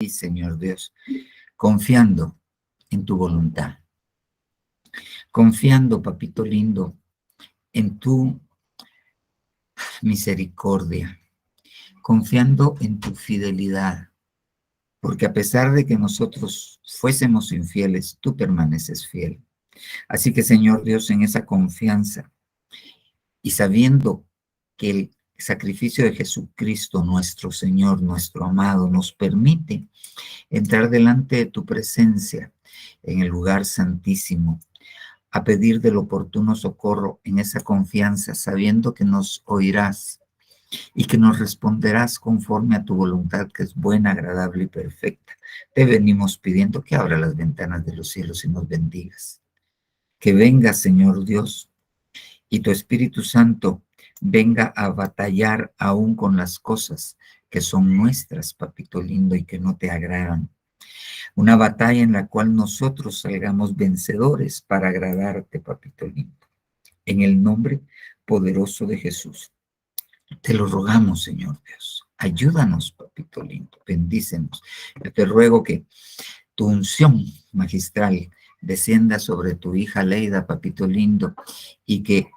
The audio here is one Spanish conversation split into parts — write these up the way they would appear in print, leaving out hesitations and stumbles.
Sí, Señor Dios, confiando en tu voluntad, confiando, papito lindo, en tu misericordia, confiando en tu fidelidad, porque a pesar de que nosotros fuésemos infieles, tú permaneces fiel. Así que, Señor Dios, en esa confianza y sabiendo que el sacrificio de Jesucristo, nuestro Señor, nuestro amado, nos permite entrar delante de tu presencia en el lugar santísimo, a pedir del oportuno socorro en esa confianza, sabiendo que nos oirás y que nos responderás conforme a tu voluntad, que es buena, agradable y perfecta. Te venimos pidiendo que abra las ventanas de los cielos y nos bendigas. Que venga, Señor Dios, y tu Espíritu Santo venga a batallar aún con las cosas que son nuestras, papito lindo, y que no te agradan. Una batalla en la cual nosotros salgamos vencedores para agradarte, papito lindo. En el nombre poderoso de Jesús, te lo rogamos, Señor Dios. Ayúdanos, papito lindo. Bendícenos. Yo te ruego que tu unción magistral descienda sobre tu hija Leida, papito lindo, y que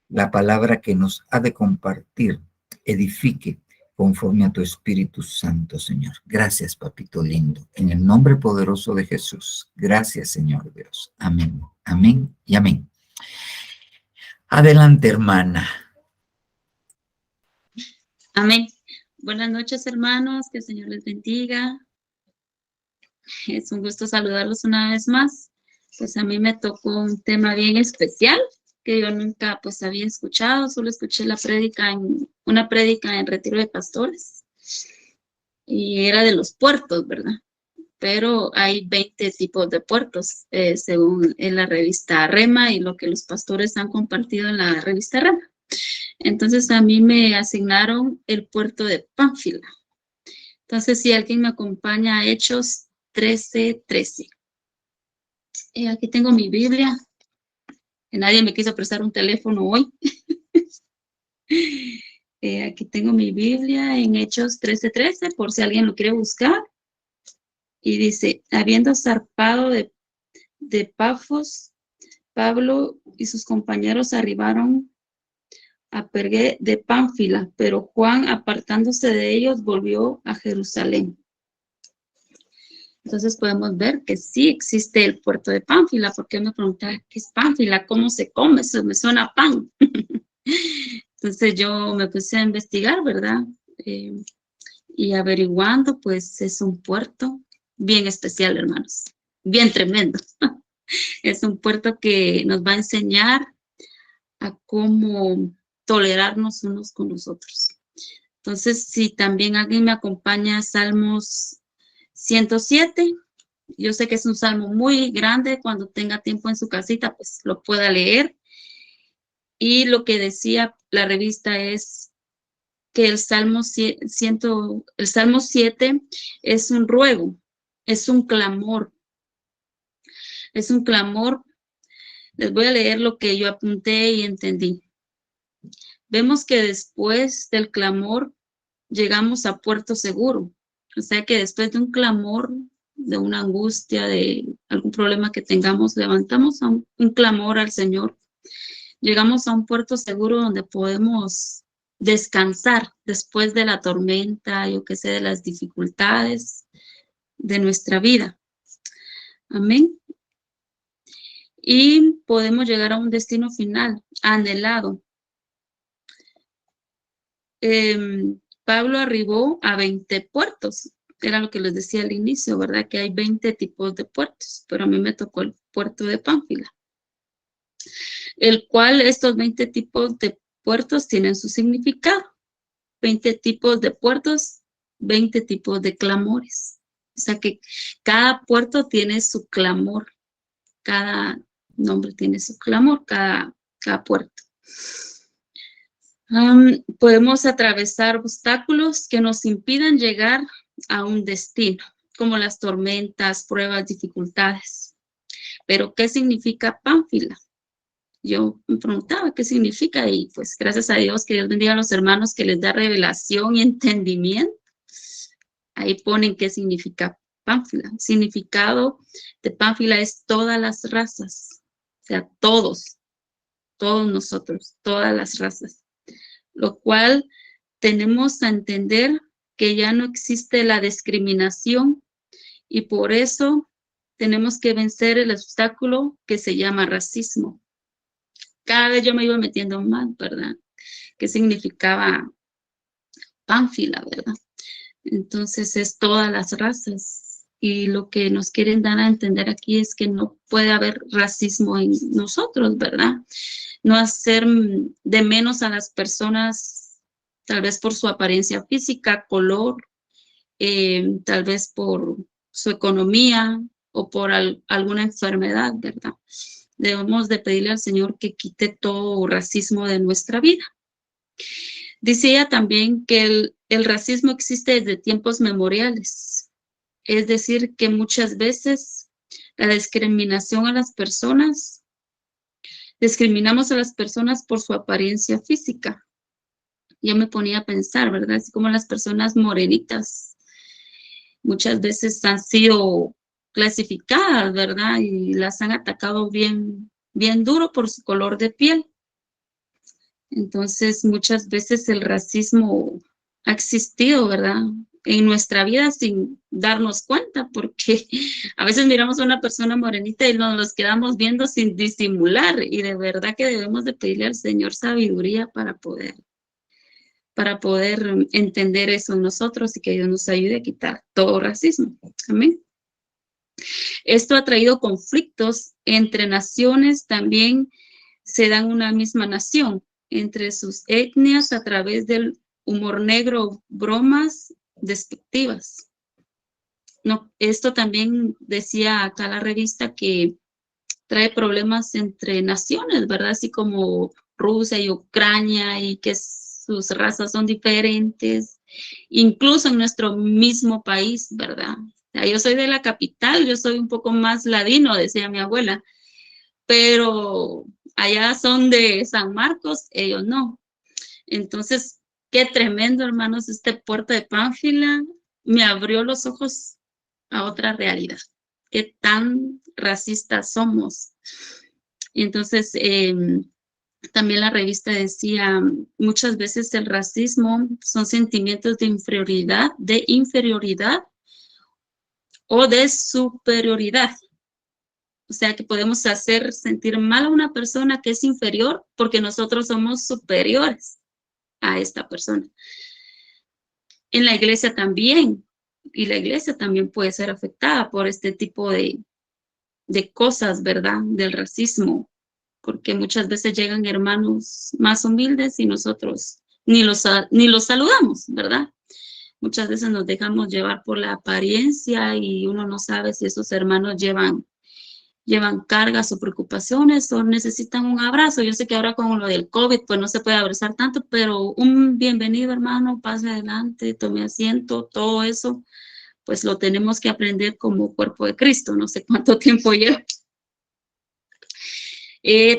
la palabra que nos ha de compartir edifique conforme a tu Espíritu Santo, Señor. Gracias, papito lindo. En el nombre poderoso de Jesús. Gracias, Señor Dios. Amén, amén y amén. Adelante, hermana. Amén. Buenas noches, hermanos. Que el Señor les bendiga. Es un gusto saludarlos una vez más. Pues a mí me tocó un tema bien especial que yo nunca pues había escuchado. Solo escuché una prédica en Retiro de Pastores. Y era de los puertos, ¿verdad? Pero hay 20 tipos de puertos, según en la revista Rema y lo que los pastores han compartido en la revista Rema. Entonces a mí me asignaron el puerto de Pánfila. Entonces si alguien me acompaña a Hechos 13:13. Aquí tengo mi Biblia. Nadie me quiso prestar un teléfono hoy. Aquí tengo mi Biblia en Hechos 13:13, por si alguien lo quiere buscar. Y dice, habiendo zarpado de Pafos, Pablo y sus compañeros arribaron a Perge de Pánfila, pero Juan, apartándose de ellos, volvió a Jerusalén. Entonces podemos ver que sí existe el puerto de Pánfila, porque me preguntaba, ¿qué es Pánfila? ¿Cómo se come? Eso me suena a pan. Entonces yo me puse a investigar, ¿verdad? Y averiguando, pues es un puerto bien especial, hermanos, bien tremendo. Es un puerto que nos va a enseñar a cómo tolerarnos unos con los otros. Entonces, si también alguien me acompaña a Salmos 107, yo sé que es un salmo muy grande, cuando tenga tiempo en su casita, pues lo pueda leer. Y lo que decía la revista es que el Salmo 7 es un ruego, es un clamor. Es un clamor. Les voy a leer lo que yo apunté y entendí. Vemos que después del clamor llegamos a puerto seguro. O sea que después de un clamor, de una angustia, de algún problema que tengamos, levantamos un clamor al Señor. Llegamos a un puerto seguro donde podemos descansar después de la tormenta, yo qué sé, de las dificultades de nuestra vida. Amén. Y podemos llegar a un destino final, anhelado. Pablo arribó a 20 puertos. Era lo que les decía al inicio, ¿verdad? Que hay 20 tipos de puertos, pero a mí me tocó el puerto de Pánfila, el cual estos 20 tipos de puertos tienen su significado. 20 tipos de puertos, 20 tipos de clamores. O sea que cada puerto tiene su clamor, cada nombre tiene su clamor, cada puerto. Podemos atravesar obstáculos que nos impidan llegar a un destino, como las tormentas, pruebas, dificultades. Pero, ¿qué significa Pánfila? Yo me preguntaba qué significa y pues gracias a Dios, que Dios bendiga a los hermanos que les da revelación y entendimiento. Ahí ponen qué significa Pánfila. El significado de Pánfila es todas las razas, o sea, todos nosotros, todas las razas. Lo cual tenemos a entender que ya no existe la discriminación y por eso tenemos que vencer el obstáculo que se llama racismo. Cada vez yo me iba metiendo más, ¿verdad? ¿Qué significaba Pánfila, verdad? Entonces es todas las razas. Y lo que nos quieren dar a entender aquí es que no puede haber racismo en nosotros, ¿verdad? No hacer de menos a las personas, tal vez por su apariencia física, color, tal vez por su economía o por alguna enfermedad, ¿verdad? Debemos de pedirle al Señor que quite todo racismo de nuestra vida. Decía también que el racismo existe desde tiempos memoriales, es decir, que muchas veces la discriminación a las personas, discriminamos a las personas por su apariencia física. Yo me ponía a pensar, ¿verdad? Así como las personas morenitas muchas veces han sido clasificadas, ¿verdad? Y las han atacado bien duro por su color de piel. Entonces, muchas veces el racismo ha existido, ¿verdad? En nuestra vida sin darnos cuenta, porque a veces miramos a una persona morenita y nos quedamos viendo sin disimular, y de verdad que debemos de pedirle al Señor sabiduría para poder entender eso en nosotros y que Dios nos ayude a quitar todo racismo. Amén. Esto ha traído conflictos entre naciones, también se dan una misma nación, entre sus etnias a través del humor negro, bromas despectivas. No, esto también decía acá la revista que trae problemas entre naciones, ¿verdad? Así como Rusia y Ucrania y que sus razas son diferentes, incluso en nuestro mismo país, ¿verdad? O sea, yo soy de la capital, yo soy un poco más ladino, decía mi abuela, pero allá son de San Marcos, ellos no. Entonces, qué tremendo, hermanos, este puerto de Pánfila me abrió los ojos a otra realidad. Qué tan racistas somos. Y entonces, también la revista decía, muchas veces el racismo son sentimientos de inferioridad o de superioridad. O sea, que podemos hacer sentir mal a una persona que es inferior porque nosotros somos superiores a esta persona. En la iglesia también, y la iglesia también puede ser afectada por este tipo de cosas, ¿verdad? Del racismo, porque muchas veces llegan hermanos más humildes y nosotros ni los saludamos, ¿verdad? Muchas veces nos dejamos llevar por la apariencia y uno no sabe si esos hermanos llevan cargas o preocupaciones o necesitan un abrazo. Yo sé que ahora con lo del COVID pues no se puede abrazar tanto, pero un bienvenido, hermano, pase adelante, tome asiento, todo eso pues lo tenemos que aprender como cuerpo de Cristo. No sé cuánto tiempo lleva.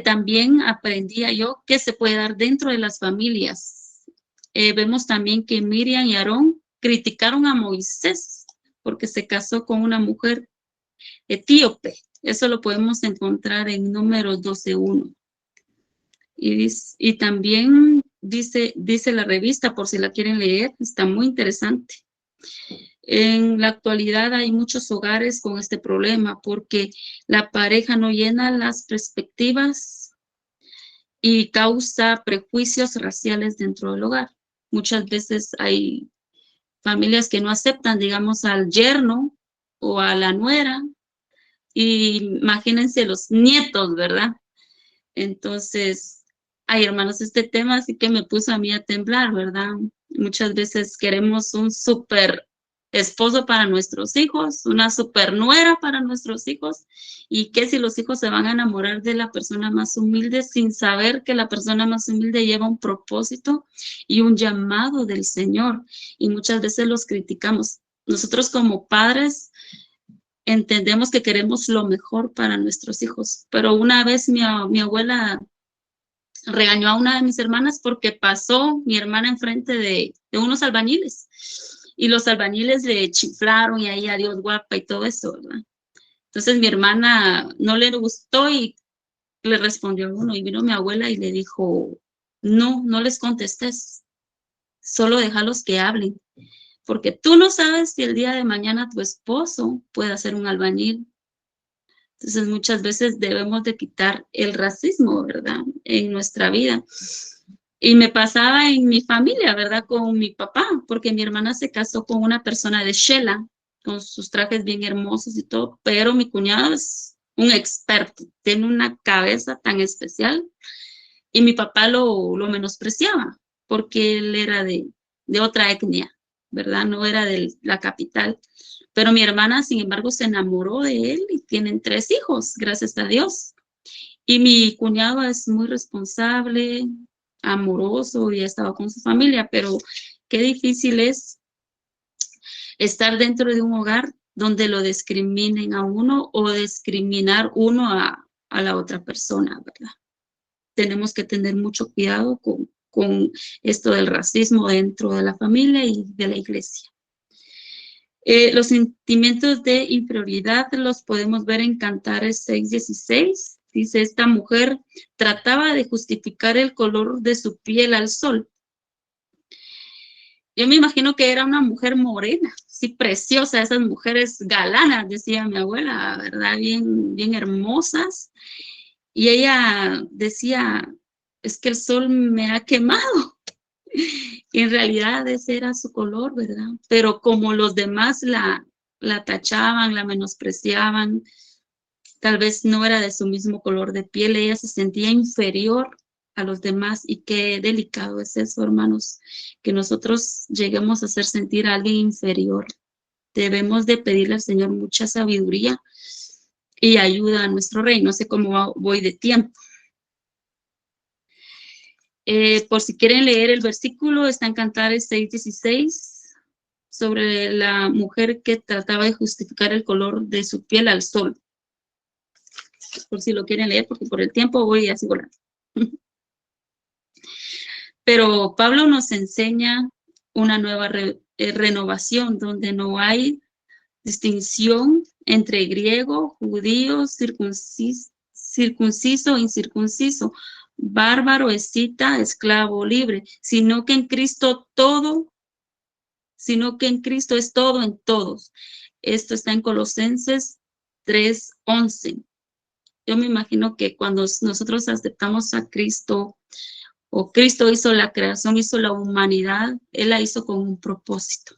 También aprendía yo que se puede dar dentro de las familias. Vemos también que Miriam y Aarón criticaron a Moisés porque se casó con una mujer etíope. Eso lo podemos encontrar en Números 12:1. Y también dice la revista, por si la quieren leer, está muy interesante. En la actualidad hay muchos hogares con este problema porque la pareja no llena las perspectivas y causa prejuicios raciales dentro del hogar. Muchas veces hay familias que no aceptan, digamos, al yerno o a la nuera, y imagínense los nietos, ¿verdad? Entonces, ay, hermanos, este tema sí que me puso a mí a temblar, ¿verdad? Muchas veces queremos un súper esposo para nuestros hijos, una súper nuera para nuestros hijos, y que si los hijos se van a enamorar de la persona más humilde sin saber que la persona más humilde lleva un propósito y un llamado del Señor, y muchas veces los criticamos. Nosotros como padres entendemos que queremos lo mejor para nuestros hijos, pero una vez mi abuela regañó a una de mis hermanas porque pasó mi hermana enfrente de unos albañiles y los albañiles le chiflaron y ahí adiós guapa y todo eso, ¿verdad? Entonces mi hermana no le gustó y le respondió a uno y vino mi abuela y le dijo, no, no les contestes, solo déjalos que hablen, porque tú no sabes si el día de mañana tu esposo puede ser un albañil. Entonces muchas veces debemos de quitar el racismo, ¿verdad? En nuestra vida. Y me pasaba en mi familia, ¿verdad? Con mi papá, porque mi hermana se casó con una persona de Shela, con sus trajes bien hermosos y todo, pero mi cuñado es un experto, tiene una cabeza tan especial y mi papá lo menospreciaba porque él era de otra etnia, ¿verdad? No era de la capital. Pero mi hermana, sin embargo, se enamoró de él y tienen 3 hijos, gracias a Dios. Y mi cuñado es muy responsable, amoroso y ha estado con su familia, pero qué difícil es estar dentro de un hogar donde lo discriminen a uno o discriminar uno a la otra persona, ¿verdad? Tenemos que tener mucho cuidado con esto del racismo dentro de la familia y de la iglesia. Los sentimientos de inferioridad los podemos ver en Cantares 6:16. Dice, esta mujer trataba de justificar el color de su piel al sol. Yo me imagino que era una mujer morena, sí, preciosa, esas mujeres galanas, decía mi abuela, ¿verdad? Bien, bien hermosas. Y ella decía, es que el sol me ha quemado. Y en realidad ese era su color, ¿verdad? Pero como los demás la tachaban, la menospreciaban, tal vez no era de su mismo color de piel, ella se sentía inferior a los demás y qué delicado es eso, hermanos, que nosotros lleguemos a hacer sentir a alguien inferior. Debemos de pedirle al Señor mucha sabiduría y ayuda a nuestro rey. No sé cómo voy de tiempo. Por si quieren leer el versículo, está en Cantares 6:16, sobre la mujer que trataba de justificar el color de su piel al sol. Por si lo quieren leer, porque por el tiempo voy así volando. Pero Pablo nos enseña una nueva renovación donde no hay distinción entre griego, judío, circunciso, incircunciso, bárbaro, escita, esclavo, libre, sino que en Cristo es todo en todos. Esto está en Colosenses 3:11. Yo me imagino que cuando nosotros aceptamos a Cristo, o Cristo hizo la creación, hizo la humanidad, Él la hizo con un propósito.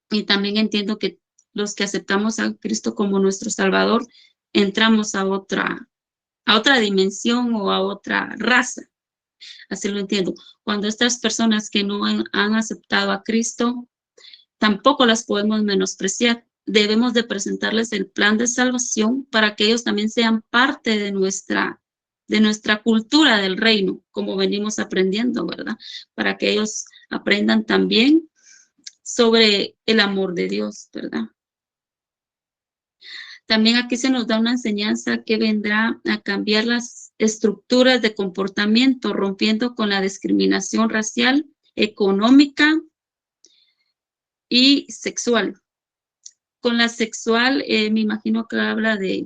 Y también entiendo que los que aceptamos a Cristo como nuestro Salvador, entramos a otra dimensión o a otra raza. Así lo entiendo. Cuando estas personas que no han aceptado a Cristo, tampoco las podemos menospreciar. Debemos de presentarles el plan de salvación para que ellos también sean parte de nuestra cultura del reino, como venimos aprendiendo, ¿verdad? Para que ellos aprendan también sobre el amor de Dios, ¿verdad? También aquí se nos da una enseñanza que vendrá a cambiar las estructuras de comportamiento, rompiendo con la discriminación racial, económica y sexual. Con la sexual, me imagino que habla de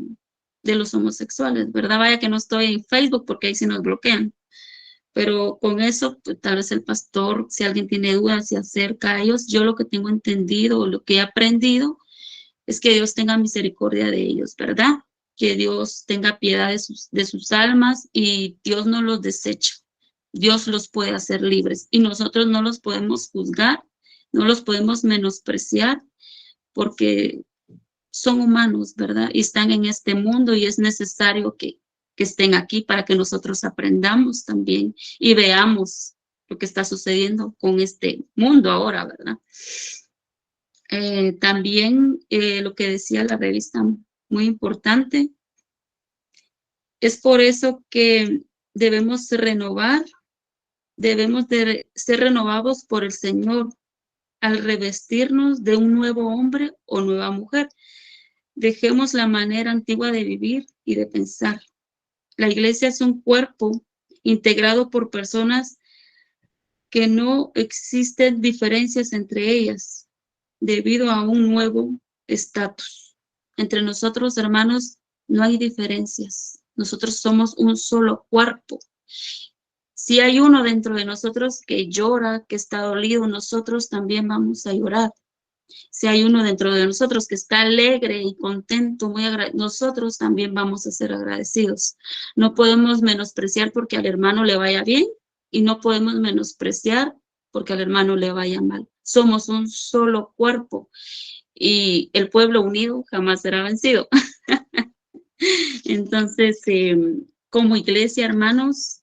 los homosexuales, ¿verdad? Vaya que no estoy en Facebook porque ahí sí nos bloquean. Pero con eso, pues, tal vez el pastor, si alguien tiene dudas, se acerca a ellos. Yo lo que tengo entendido, lo que he aprendido, es que Dios tenga misericordia de ellos, ¿verdad? Que Dios tenga piedad de sus almas y Dios no los desecha. Dios los puede hacer libres y nosotros no los podemos juzgar, no los podemos menospreciar porque son humanos, ¿verdad? Y están en este mundo y es necesario que estén aquí para que nosotros aprendamos también y veamos lo que está sucediendo con este mundo ahora, ¿verdad? También lo que decía la revista, muy importante, es por eso que debemos renovar, debemos de ser renovados por el Señor al revestirnos de un nuevo hombre o nueva mujer. Dejemos la manera antigua de vivir y de pensar. La iglesia es un cuerpo integrado por personas que no existen diferencias entre ellas. debido a un nuevo estatus. Entre nosotros, hermanos, no hay diferencias. Nosotros somos un solo cuerpo. Si hay uno dentro de nosotros que llora, que está dolido, nosotros también vamos a llorar. Si hay uno dentro de nosotros que está alegre y contento, nosotros también vamos a ser agradecidos. No podemos menospreciar porque al hermano le vaya bien y no podemos menospreciar porque al hermano le vaya mal. Somos un solo cuerpo y el pueblo unido jamás será vencido. Entonces, como iglesia, hermanos,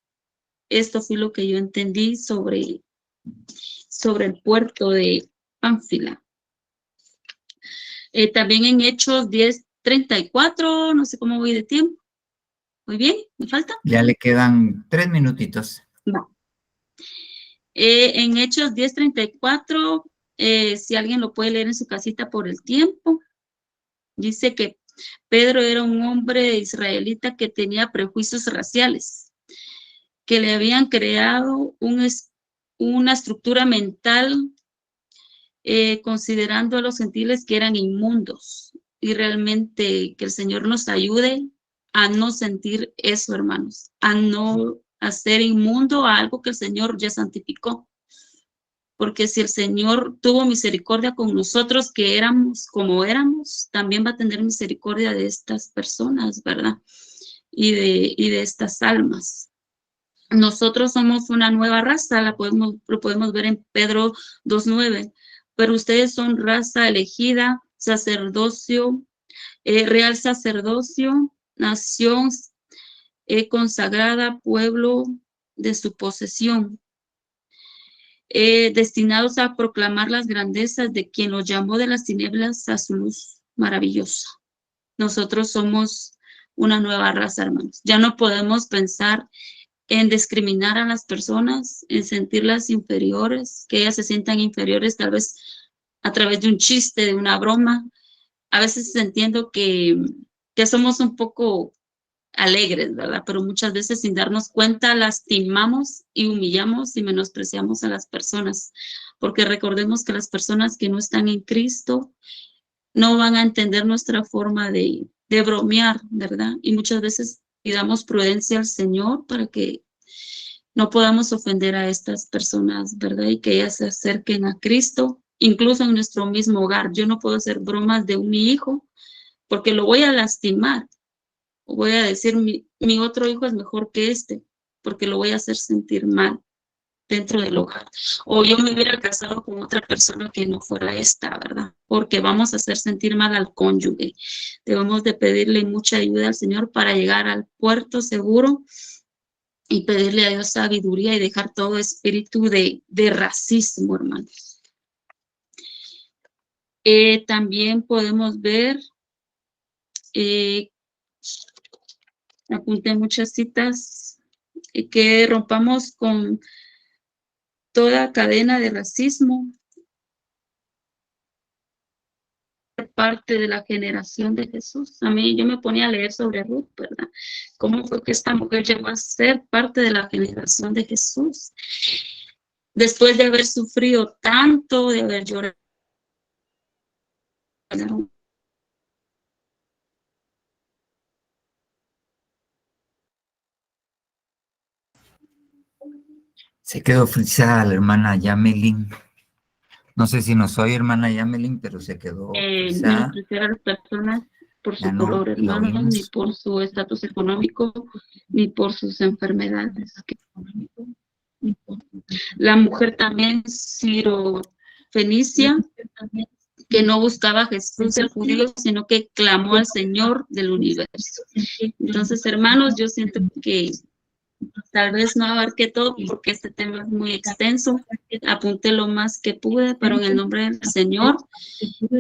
esto fue lo que yo entendí sobre el puerto de Pánfila. También en Hechos 10:34, no sé cómo voy de tiempo. Muy bien, ¿me falta? Ya le quedan 3 minutitos. Va. En Hechos 10:34, si alguien lo puede leer en su casita por el tiempo, dice que Pedro era un hombre israelita que tenía prejuicios raciales, que le habían creado una estructura mental considerando a los gentiles que eran inmundos. Y realmente que el Señor nos ayude a no sentir eso, hermanos, a no hacer inmundo a algo que el Señor ya santificó. Porque si el Señor tuvo misericordia con nosotros que éramos como éramos, también va a tener misericordia de estas personas, ¿verdad? Y de estas almas. Nosotros somos una nueva raza, lo podemos ver en Pedro 2:9, pero ustedes son raza elegida, sacerdocio, real sacerdocio, nación consagrada, pueblo de su posesión, destinados a proclamar las grandezas de quien los llamó de las tinieblas a su luz maravillosa. Nosotros somos una nueva raza, hermanos. Ya no podemos pensar en discriminar a las personas, en sentirlas inferiores, que ellas se sientan inferiores tal vez a través de un chiste, de una broma. A veces entiendo que somos un poco alegres, ¿verdad? Pero muchas veces sin darnos cuenta lastimamos y humillamos y menospreciamos a las personas, porque recordemos que las personas que no están en Cristo no van a entender nuestra forma de bromear, ¿verdad? Y muchas veces pidamos prudencia al Señor para que no podamos ofender a estas personas, ¿verdad? Y que ellas se acerquen a Cristo, incluso en nuestro mismo hogar. Yo no puedo hacer bromas de mi hijo porque lo voy a lastimar. O voy a decir, mi otro hijo es mejor que este, porque lo voy a hacer sentir mal dentro del hogar. O yo me hubiera casado con otra persona que no fuera esta, ¿verdad? Porque vamos a hacer sentir mal al cónyuge. Debemos de pedirle mucha ayuda al Señor para llegar al puerto seguro y pedirle a Dios sabiduría y dejar todo espíritu de racismo, hermanos. También podemos ver, apunté muchas citas, que rompamos con toda cadena de racismo, parte de la generación de Jesús. A mí yo me ponía a leer sobre Ruth, ¿verdad? ¿Cómo fue que esta mujer llegó a ser parte de la generación de Jesús? Después de haber sufrido tanto, de haber llorado. Se quedó frisada la hermana Yamelin. No sé si nos oye, hermana Yamelin, pero se quedó frisada. Menospreciar a las personas por su Ya no color, la hermanos, oímos. ni por su estatus económico, ni por sus enfermedades. La mujer también Sirofenicia, que no buscaba a Jesús el judío, sino que clamó al Señor del universo. Entonces, hermanos, yo siento que tal vez no abarqué todo porque este tema es muy extenso. Apunté lo más que pude, pero en el nombre del Señor,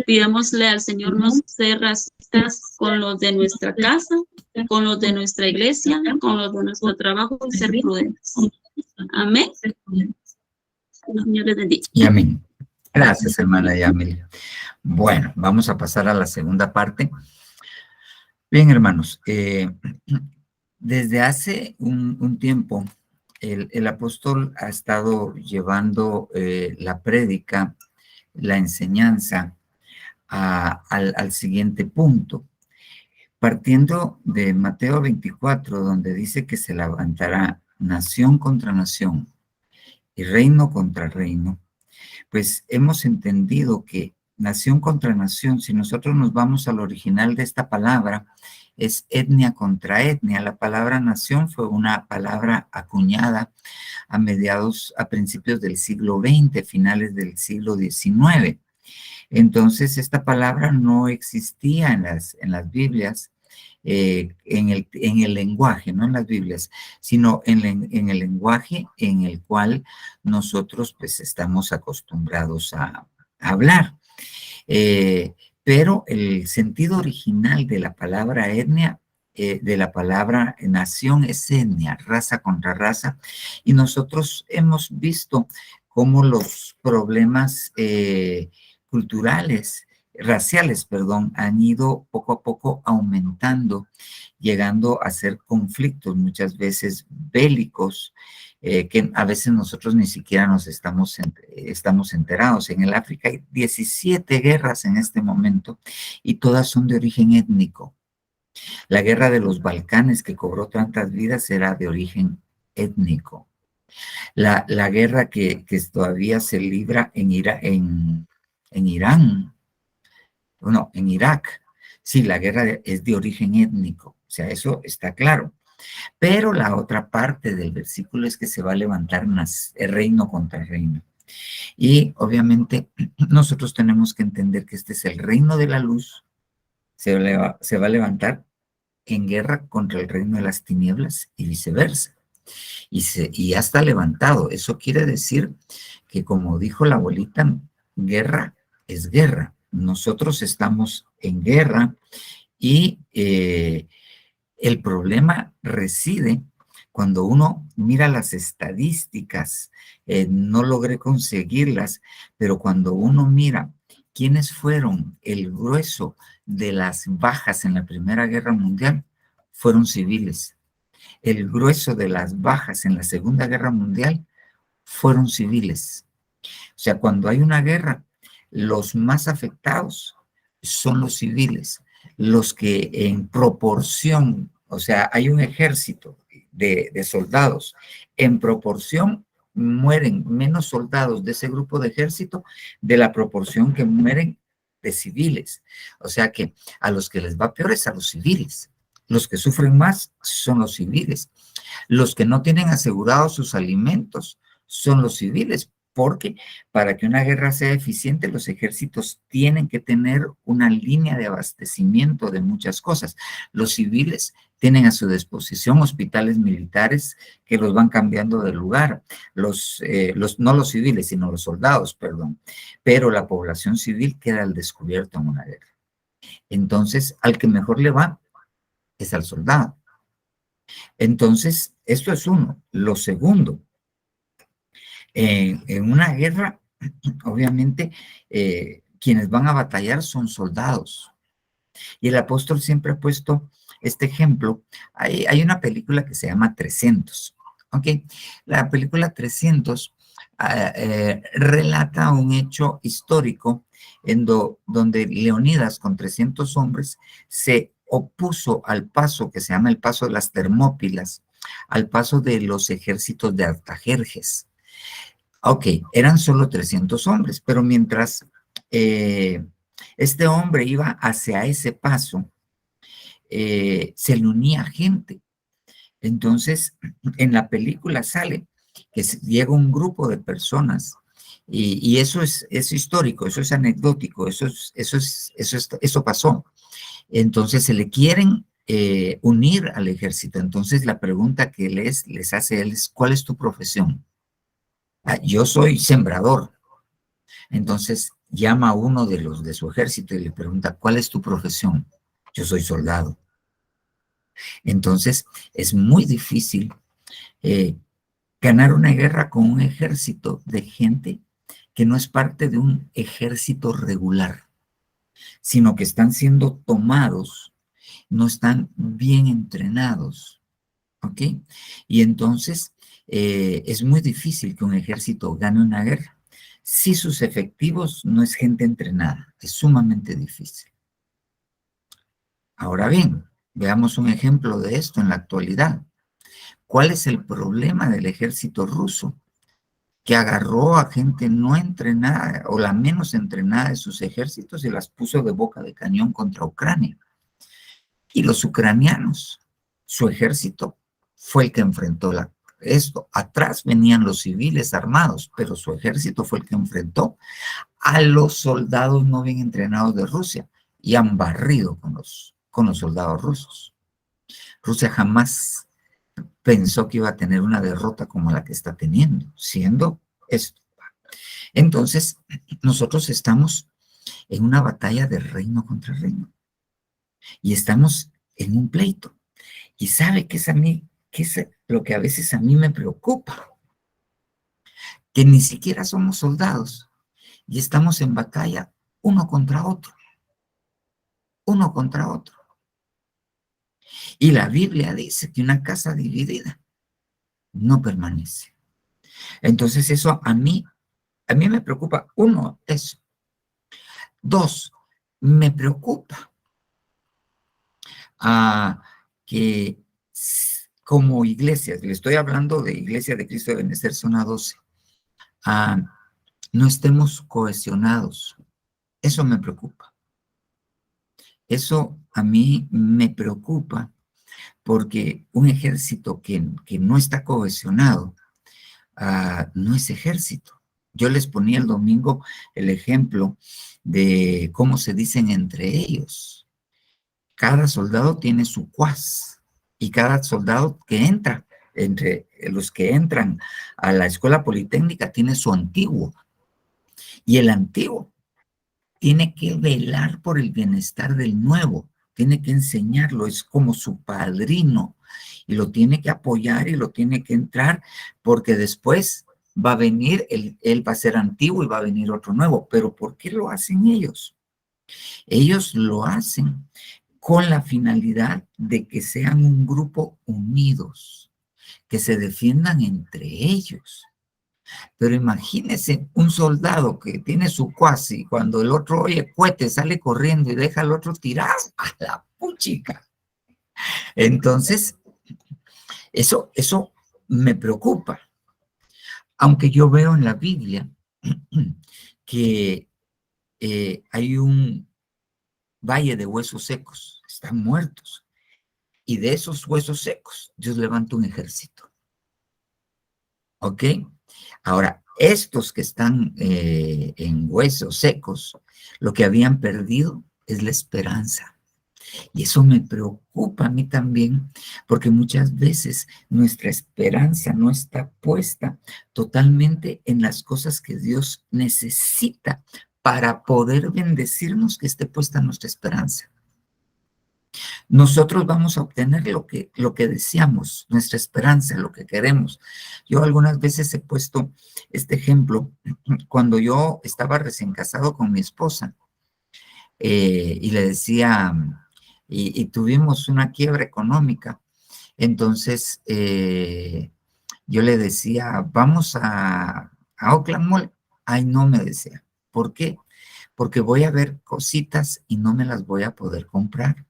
pidámosle al Señor no ser racistas con los de nuestra casa, con los de nuestra iglesia, con los de nuestro trabajo y ser prudentes. Amén. Señor les bendiga. Y amén. Gracias, hermana Yamelin. Bueno, vamos a pasar a la segunda parte. Bien, hermanos, desde hace un tiempo, el apóstol ha estado llevando la prédica la enseñanza al siguiente punto. Partiendo de Mateo 24, donde dice que se levantará nación contra nación y reino contra reino, pues hemos entendido que nación contra nación, si nosotros nos vamos al original de esta palabra, es etnia contra etnia. La palabra nación fue una palabra acuñada a principios del siglo XX, finales del siglo XIX. Entonces, esta palabra no existía en las Biblias, en el lenguaje, no en las Biblias, sino en el lenguaje en el cual nosotros pues estamos acostumbrados a hablar. Pero el sentido original de la palabra etnia, de la palabra nación, es etnia, raza contra raza, y nosotros hemos visto cómo los problemas culturales, raciales, perdón, han ido poco a poco aumentando, llegando a ser conflictos muchas veces bélicos, que a veces nosotros ni siquiera estamos enterados. En el África hay 17 guerras en este momento y todas son de origen étnico. La guerra de los Balcanes, que cobró tantas vidas, era de origen étnico. La guerra que todavía se libra en Irán, no, en Irak, sí, la guerra es de origen étnico, o sea, eso está claro. Pero la otra parte del versículo es que se va a levantar reino contra reino. Y obviamente nosotros tenemos que entender que este es el reino de la luz, se va a levantar en guerra contra el reino de las tinieblas y viceversa. Y ya está levantado. Eso quiere decir que, como dijo la abuelita, guerra es guerra. Nosotros estamos en guerra y el problema reside cuando uno mira las estadísticas. No logré conseguirlas, pero cuando uno mira quiénes fueron el grueso de las bajas en la Primera Guerra Mundial, fueron civiles. El grueso de las bajas en la Segunda Guerra Mundial fueron civiles. O sea, cuando hay una guerra, los más afectados son los civiles, los que en proporción, o sea, hay un ejército de soldados, en proporción mueren menos soldados de ese grupo de ejército de la proporción que mueren de civiles. O sea que a los que les va peor es a los civiles. Los que sufren más son los civiles. Los que no tienen asegurados sus alimentos son los civiles, porque para que una guerra sea eficiente, los ejércitos tienen que tener una línea de abastecimiento de muchas cosas. Los civiles tienen a su disposición hospitales militares que los van cambiando de lugar. No los civiles, sino los soldados, perdón. Pero la población civil queda al descubierto en una guerra. Entonces, al que mejor le va es al soldado. Entonces, esto es uno. Lo segundo, en una guerra, obviamente, quienes van a batallar son soldados. Y el apóstol siempre ha puesto este ejemplo. Hay una película que se llama 300. ¿Ok? La película 300 relata un hecho histórico donde Leonidas, con 300 hombres, se opuso al paso que se llama el paso de las Termópilas, al paso de los ejércitos de Artajerjes. Ok, eran solo 300 hombres, pero mientras este hombre iba hacia ese paso, se le unía gente. Entonces, en la película sale que llega un grupo de personas y eso es histórico, eso es anecdótico, eso pasó. Entonces, se le quieren unir al ejército. Entonces, la pregunta que les hace él es, ¿cuál es tu profesión? Yo soy sembrador. Entonces llama a uno de los de su ejército y le pregunta, ¿cuál es tu profesión? Yo soy soldado. Entonces es muy difícil ganar una guerra con un ejército de gente que no es parte de un ejército regular, sino que están siendo tomados, no están bien entrenados. ¿Ok? Y entonces es muy difícil que un ejército gane una guerra. si sus efectivos no es gente entrenada. Es sumamente difícil. Ahora bien, veamos un ejemplo de esto en la actualidad. ¿Cuál es el problema del ejército ruso? Que agarró a gente no entrenada o la menos entrenada de sus ejércitos y las puso de boca de cañón contra Ucrania. Y los ucranianos, su ejército fue el que enfrentó esto. Atrás venían los civiles armados, pero su ejército fue el que enfrentó a los soldados no bien entrenados de Rusia y han barrido con los soldados rusos. Rusia jamás pensó que iba a tener una derrota como la que está teniendo, siendo esto. Entonces, nosotros estamos en una batalla de reino contra reino y estamos en un pleito. Y sabe que es lo que a veces a mí me preocupa, que ni siquiera somos soldados y estamos en batalla uno contra otro, uno contra otro. Y la Biblia dice que una casa dividida no permanece. Entonces eso a mí me preocupa. Uno, eso. Dos, me preocupa que como iglesias, le estoy hablando de Iglesia de Cristo de Benecer, zona 12, no estemos cohesionados. Eso me preocupa. Eso a mí me preocupa porque un ejército que no está cohesionado no es ejército. Yo les ponía el domingo el ejemplo de cómo se dicen entre ellos. Cada soldado tiene su cuas y cada soldado que entra, entre los que entran a la escuela politécnica, tiene su antiguo. Y el antiguo tiene que velar por el bienestar del nuevo, tiene que enseñarlo, es como su padrino, y lo tiene que apoyar y lo tiene que entrar, porque después va a venir, él va a ser antiguo y va a venir otro nuevo. Pero ¿por qué lo hacen ellos? Ellos lo hacen con la finalidad de que sean un grupo unidos, que se defiendan entre ellos. Pero imagínese un soldado que tiene su cuasi, cuando el otro oye cohete, sale corriendo y deja al otro tirado a la puchica. Entonces, eso me preocupa. Aunque yo veo en la Biblia que hay un valle de huesos secos, están muertos. Y de esos huesos secos, Dios levanta un ejército. ¿Ok? Ahora, estos que están en huesos secos, lo que habían perdido es la esperanza. Y eso me preocupa a mí también, porque muchas veces nuestra esperanza no está puesta totalmente en las cosas que Dios necesita para poder bendecirnos, que esté puesta nuestra esperanza. Nosotros vamos a obtener lo que deseamos, nuestra esperanza, lo que queremos. Yo algunas veces he puesto este ejemplo cuando yo estaba recién casado con mi esposa y le decía, y tuvimos una quiebra económica. Entonces yo le decía, vamos a Oakland Mall. Ay, no, me decía. ¿Por qué? Porque voy a ver cositas y no me las voy a poder comprar.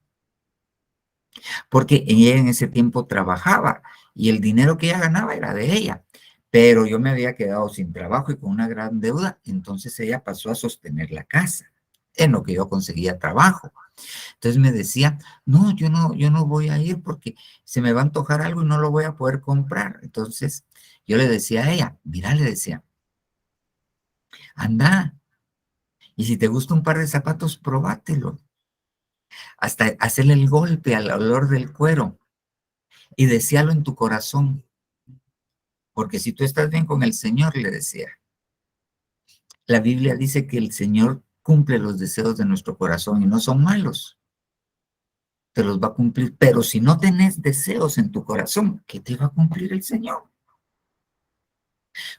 Porque ella en ese tiempo trabajaba y el dinero que ella ganaba era de ella, pero yo me había quedado sin trabajo y con una gran deuda, entonces ella pasó a sostener la casa en lo que yo conseguía trabajo. Entonces me decía, no, yo no voy a ir porque se me va a antojar algo y no lo voy a poder comprar. Entonces yo le decía a ella, mira, le decía, anda, y si te gusta un par de zapatos, probátelo. Hasta hacerle el golpe al olor del cuero y deséalo en tu corazón. Porque si tú estás bien con el Señor, le decía, la Biblia dice que el Señor cumple los deseos de nuestro corazón y no son malos. Te los va a cumplir. Pero si no tenés deseos en tu corazón, ¿qué te va a cumplir el Señor?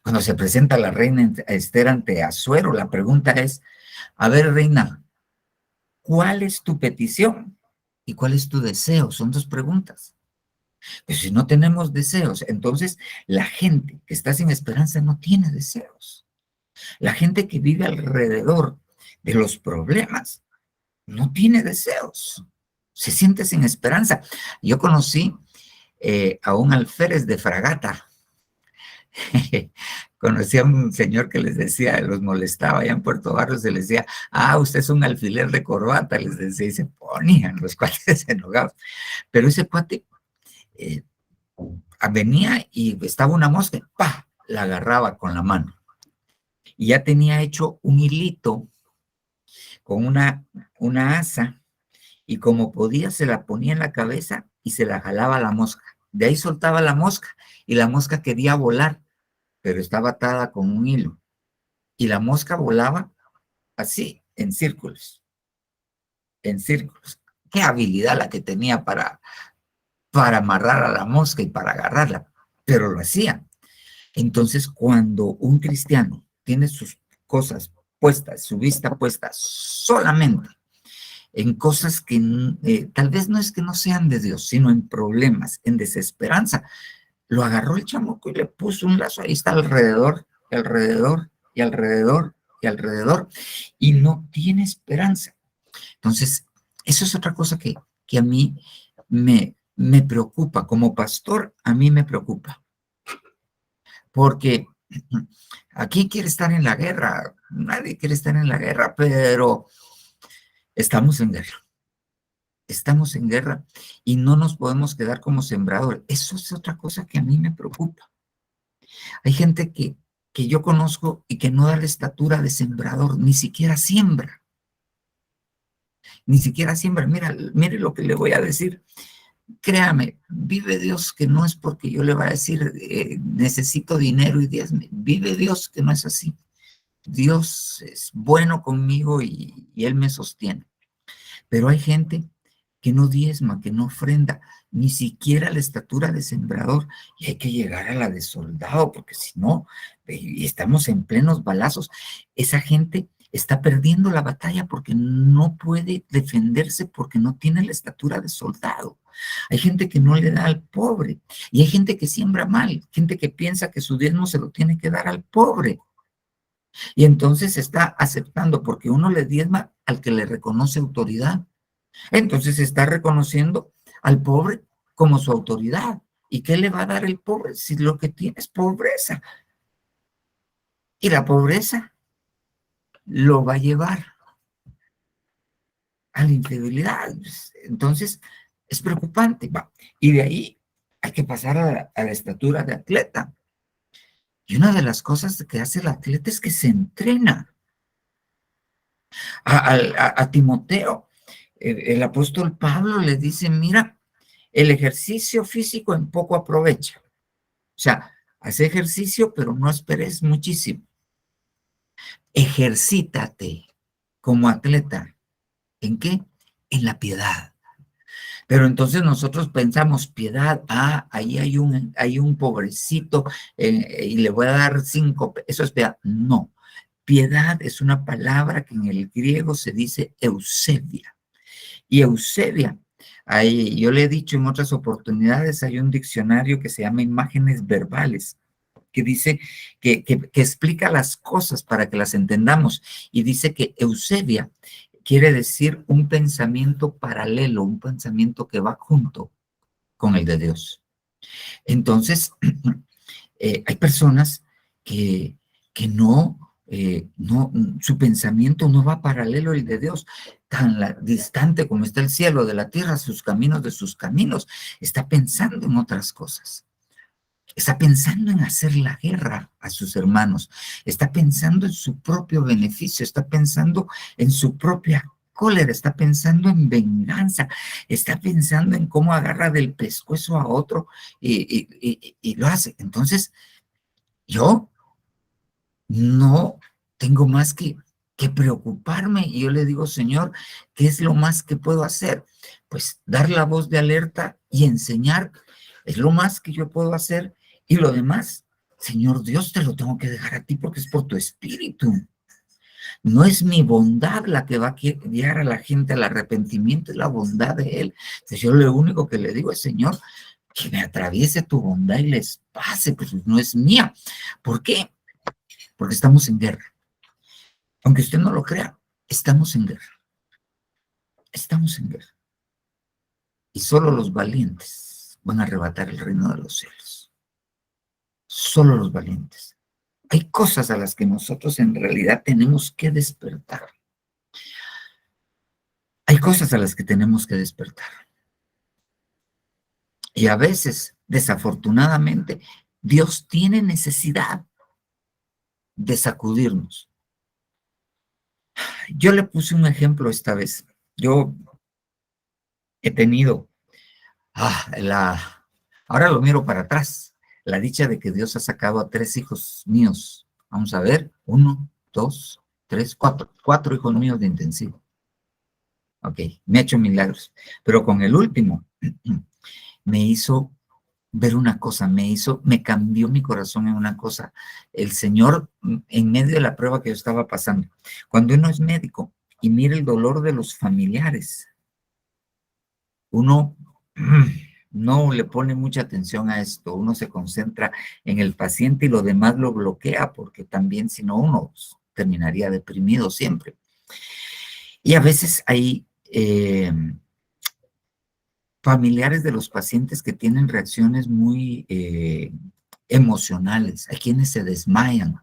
Cuando se presenta la reina Esther ante Asuero, la pregunta es, a ver, reina, ¿cuál es tu petición? ¿Y cuál es tu deseo? Son dos preguntas. Pues si no tenemos deseos, entonces la gente que está sin esperanza no tiene deseos. La gente que vive alrededor de los problemas no tiene deseos, se siente sin esperanza. Yo conocí a un alférez de fragata. Conocí a un señor que les decía, los molestaba allá en Puerto Barrios, se les decía, usted es un alfiler de corbata, les decía, y se ponían los cuates enojados. Pero ese cuate venía y estaba una mosca, ¡pah!, la agarraba con la mano. Y ya tenía hecho un hilito con una asa, y como podía se la ponía en la cabeza y se la jalaba a la mosca. De ahí soltaba la mosca, y la mosca quería volar, pero estaba atada con un hilo. Y la mosca volaba así, en círculos, en círculos. Qué habilidad la que tenía para amarrar a la mosca y para agarrarla, pero lo hacía. Entonces, cuando un cristiano tiene sus cosas puestas, su vista puesta solamente en cosas que tal vez no es que no sean de Dios, sino en problemas, en desesperanza, lo agarró el chamuco y le puso un lazo, ahí está alrededor, alrededor y alrededor y alrededor, y no tiene esperanza. Entonces, eso es otra cosa que a mí me preocupa. Como pastor, a mí me preocupa. Porque aquí quiere estar en la guerra, nadie quiere estar en la guerra, pero estamos en guerra. Estamos en guerra y no nos podemos quedar como sembradores. Eso es otra cosa que a mí me preocupa. Hay gente que yo conozco y que no da la estatura de sembrador, ni siquiera siembra. Ni siquiera siembra. Mire lo que le voy a decir. Créame, vive Dios que no es porque yo le voy a decir necesito dinero y diezme. Vive Dios que no es así. Dios es bueno conmigo y Él me sostiene. Pero hay gente que no diezma, que no ofrenda, ni siquiera la estatura de sembrador, y hay que llegar a la de soldado, porque si no, estamos en plenos balazos. Esa gente está perdiendo la batalla porque no puede defenderse, porque no tiene la estatura de soldado. Hay gente que no le da al pobre, y hay gente que siembra mal, gente que piensa que su diezmo se lo tiene que dar al pobre. Y entonces está aceptando, porque uno le diezma al que le reconoce autoridad. Entonces está reconociendo al pobre como su autoridad. ¿Y qué le va a dar el pobre si lo que tiene es pobreza? Y la pobreza lo va a llevar a la infidelidad. Entonces es preocupante. Y de ahí hay que pasar a la estatura de atleta. Y una de las cosas que hace el atleta es que se entrena. A Timoteo, el apóstol Pablo le dice, mira, el ejercicio físico en poco aprovecha. O sea, haz ejercicio, pero no esperes muchísimo. Ejercítate como atleta. ¿En qué? En la piedad. Pero entonces nosotros pensamos, piedad, ahí hay un pobrecito y le voy a dar 5, eso es piedad. No, piedad es una palabra que en el griego se dice eusebia. Y eusebia, yo le he dicho en otras oportunidades, hay un diccionario que se llama imágenes verbales, que dice que explica las cosas para que las entendamos. Y dice que eusebia quiere decir un pensamiento paralelo, un pensamiento que va junto con el de Dios. Entonces, hay personas que no, su pensamiento no va paralelo al de Dios, tan distante como está el cielo de la tierra, sus caminos de sus caminos, está pensando en otras cosas. Está pensando en hacer la guerra a sus hermanos, está pensando en su propio beneficio, está pensando en su propia cólera, está pensando en está pensando en cómo agarra del pescuezo a otro y lo hace. Entonces, yo no tengo más que preocuparme y yo le digo, Señor, ¿qué es lo más que puedo hacer? Pues dar la voz de alerta y enseñar, es lo más que yo puedo hacer. Y lo demás, Señor Dios, te lo tengo que dejar a ti porque es por tu espíritu. No es mi bondad la que va a guiar a la gente al arrepentimiento, es la bondad de Él. Entonces yo lo único que le digo es, Señor, que me atraviese tu bondad y les pase, pues no es mía. ¿Por qué? porque estamos en guerra. Aunque usted no lo crea, estamos en guerra. Estamos en guerra. Y solo los valientes van a arrebatar el reino de los cielos. Solo los valientes. Hay cosas a las que nosotros en realidad tenemos que despertar. Hay cosas a las que tenemos que despertar. Y a veces, desafortunadamente, Dios tiene necesidad de sacudirnos. Yo le puse un ejemplo esta vez. Yo he tenido ahora lo miro para atrás, la dicha de que Dios ha sacado a 3 hijos míos. Vamos a ver, 1, 2, 3, 4. 4 hijos míos de intensivo. Ok, me ha hecho milagros. Pero con el último, me hizo ver una cosa, me cambió mi corazón en una cosa. El Señor, en medio de la prueba que yo estaba pasando, cuando uno es médico y mira el dolor de los familiares, uno no le pone mucha atención a esto, uno se concentra en el paciente y lo demás lo bloquea, porque también si no uno terminaría deprimido siempre. Y a veces hay familiares de los pacientes que tienen reacciones muy emocionales, hay quienes se desmayan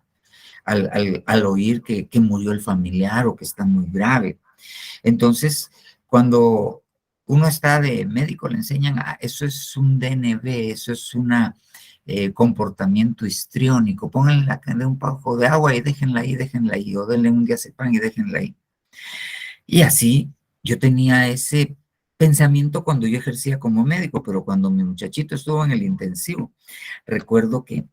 al oír que murió el familiar o que está muy grave. Entonces, cuando uno está de médico, le enseñan, eso es un DNB, eso es un comportamiento histriónico, pónganle un poco de agua y déjenla ahí, o denle un diazepam y déjenla ahí. Y así yo tenía ese pensamiento cuando yo ejercía como médico, pero cuando mi muchachito estuvo en el intensivo, recuerdo que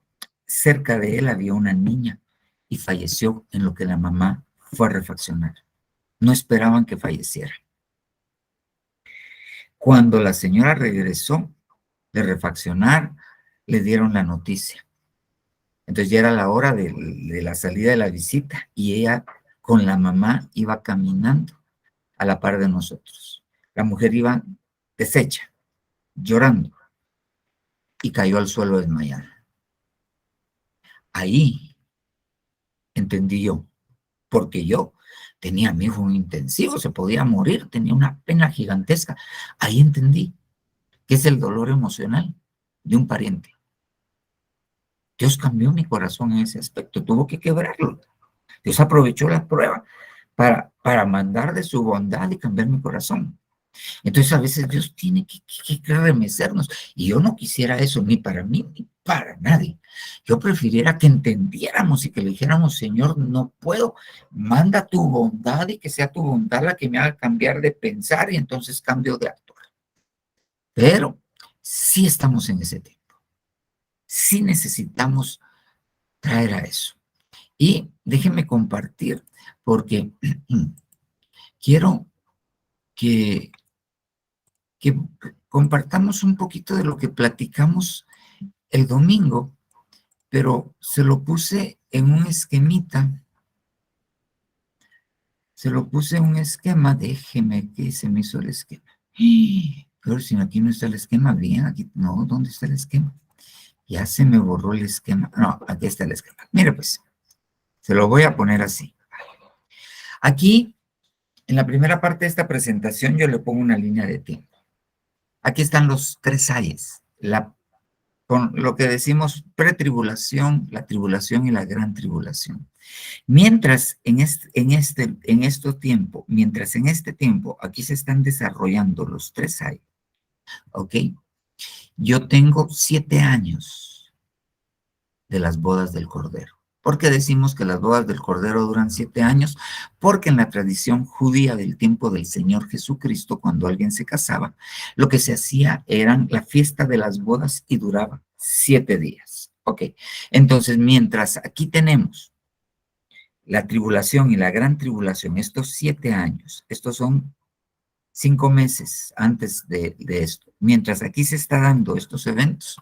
cerca de él había una niña y falleció en lo que la mamá fue a refaccionar. No esperaban que falleciera. Cuando la señora regresó de refaccionar, le dieron la noticia. Entonces ya era la hora de la salida de la visita y ella con la mamá iba caminando a la par de nosotros. La mujer iba deshecha, llorando, y cayó al suelo desmayada. Ahí entendí yo, porque yo tenía a mi hijo en intensivo, se podía morir, tenía una pena gigantesca. Ahí entendí que es el dolor emocional de un pariente. Dios cambió mi corazón en ese aspecto, tuvo que quebrarlo. Dios aprovechó la prueba para mandar de su bondad y cambiar mi corazón. Entonces a veces Dios tiene que remecernos, y yo no quisiera eso ni para mí ni para nadie. Yo prefiriera que entendiéramos y que le dijéramos, Señor, no puedo, manda tu bondad y que sea tu bondad la que me haga cambiar de pensar y entonces cambio de actuar. Pero sí estamos en ese tiempo, sí necesitamos traer a eso. Y déjenme compartir, porque quiero que compartamos un poquito de lo que platicamos el domingo, pero se lo puse en un esquemita. Se lo puse en un esquema, déjeme que se me hizo el esquema. Pero si aquí no está el esquema, bien, aquí, no, ¿dónde está el esquema? Ya se me borró el esquema. No, aquí está el esquema. Mire pues, se lo voy a poner así. Aquí, en la primera parte de esta presentación, yo le pongo una línea de tiempo. Aquí están los 3 ayes, con lo que decimos pretribulación, la tribulación y la gran tribulación. Mientras en este tiempo, aquí se están desarrollando los 3 ayes, ¿ok? Yo tengo 7 años de las bodas del Cordero. ¿Por qué decimos que las bodas del Cordero duran 7 años? Porque en la tradición judía del tiempo del Señor Jesucristo, cuando alguien se casaba, lo que se hacía era la fiesta de las bodas y duraba 7 días. Ok, entonces mientras aquí tenemos la tribulación y la gran tribulación, estos 7 años, estos son 5 meses antes de esto, mientras aquí se está dando estos eventos,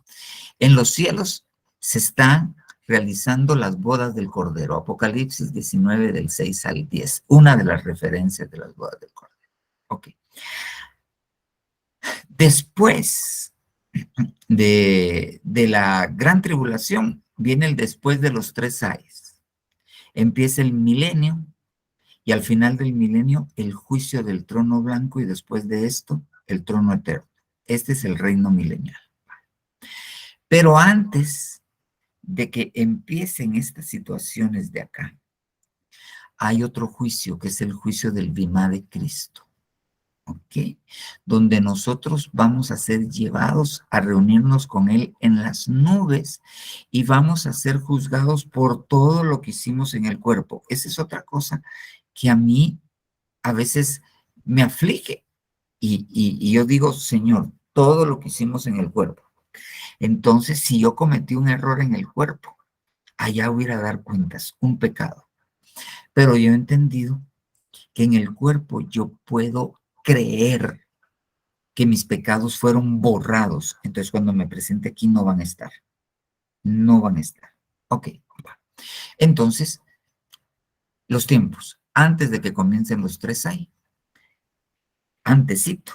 en los cielos se están realizando las bodas del Cordero. Apocalipsis 19 del 6 al 10, una de las referencias de las bodas del Cordero. Ok. Después de la gran tribulación, viene el después de los 3 ayes. empieza el milenio y al final del milenio el juicio del trono blanco y después de esto el trono eterno. Este es el reino milenial. Pero antes de que empiecen estas situaciones de acá, hay otro juicio que es el juicio del Bimá de Cristo. ¿Ok? Donde nosotros vamos a ser llevados a reunirnos con Él en las nubes y vamos a ser juzgados por todo lo que hicimos en el cuerpo. Esa es otra cosa que a mí a veces me aflige. Y yo digo, Señor, todo lo que hicimos en el cuerpo. Entonces, si yo cometí un error en el cuerpo, allá voy a ir a dar cuentas, un pecado. Pero yo he entendido que en el cuerpo yo puedo creer que mis pecados fueron borrados. Entonces, cuando me presente aquí no van a estar. No van a estar. Ok. Entonces, los tiempos. Antes de que comiencen los 3 hay. Antesito.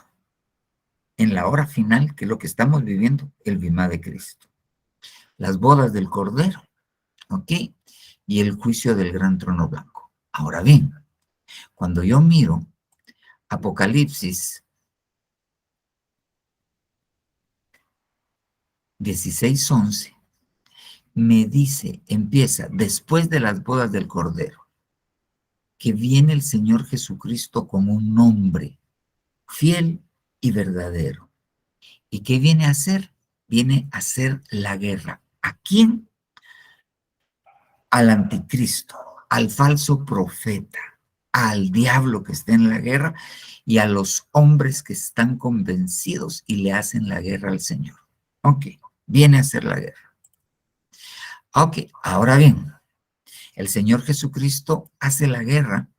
En la hora final, que es lo que estamos viviendo, el Bimá de Cristo. Las bodas del Cordero. ¿Ok? Y el juicio del gran trono blanco. Ahora bien, cuando yo miro Apocalipsis 16:11, me dice, empieza después de las bodas del Cordero, que viene el Señor Jesucristo como un hombre fiel y verdadero. ¿Y qué viene a hacer? Viene a hacer la guerra. ¿A quién? Al anticristo, al falso profeta, al diablo que está en la guerra y a los hombres que están convencidos y le hacen la guerra al Señor. Ok, viene a hacer la guerra. Ok, ahora bien, el Señor Jesucristo hace la guerra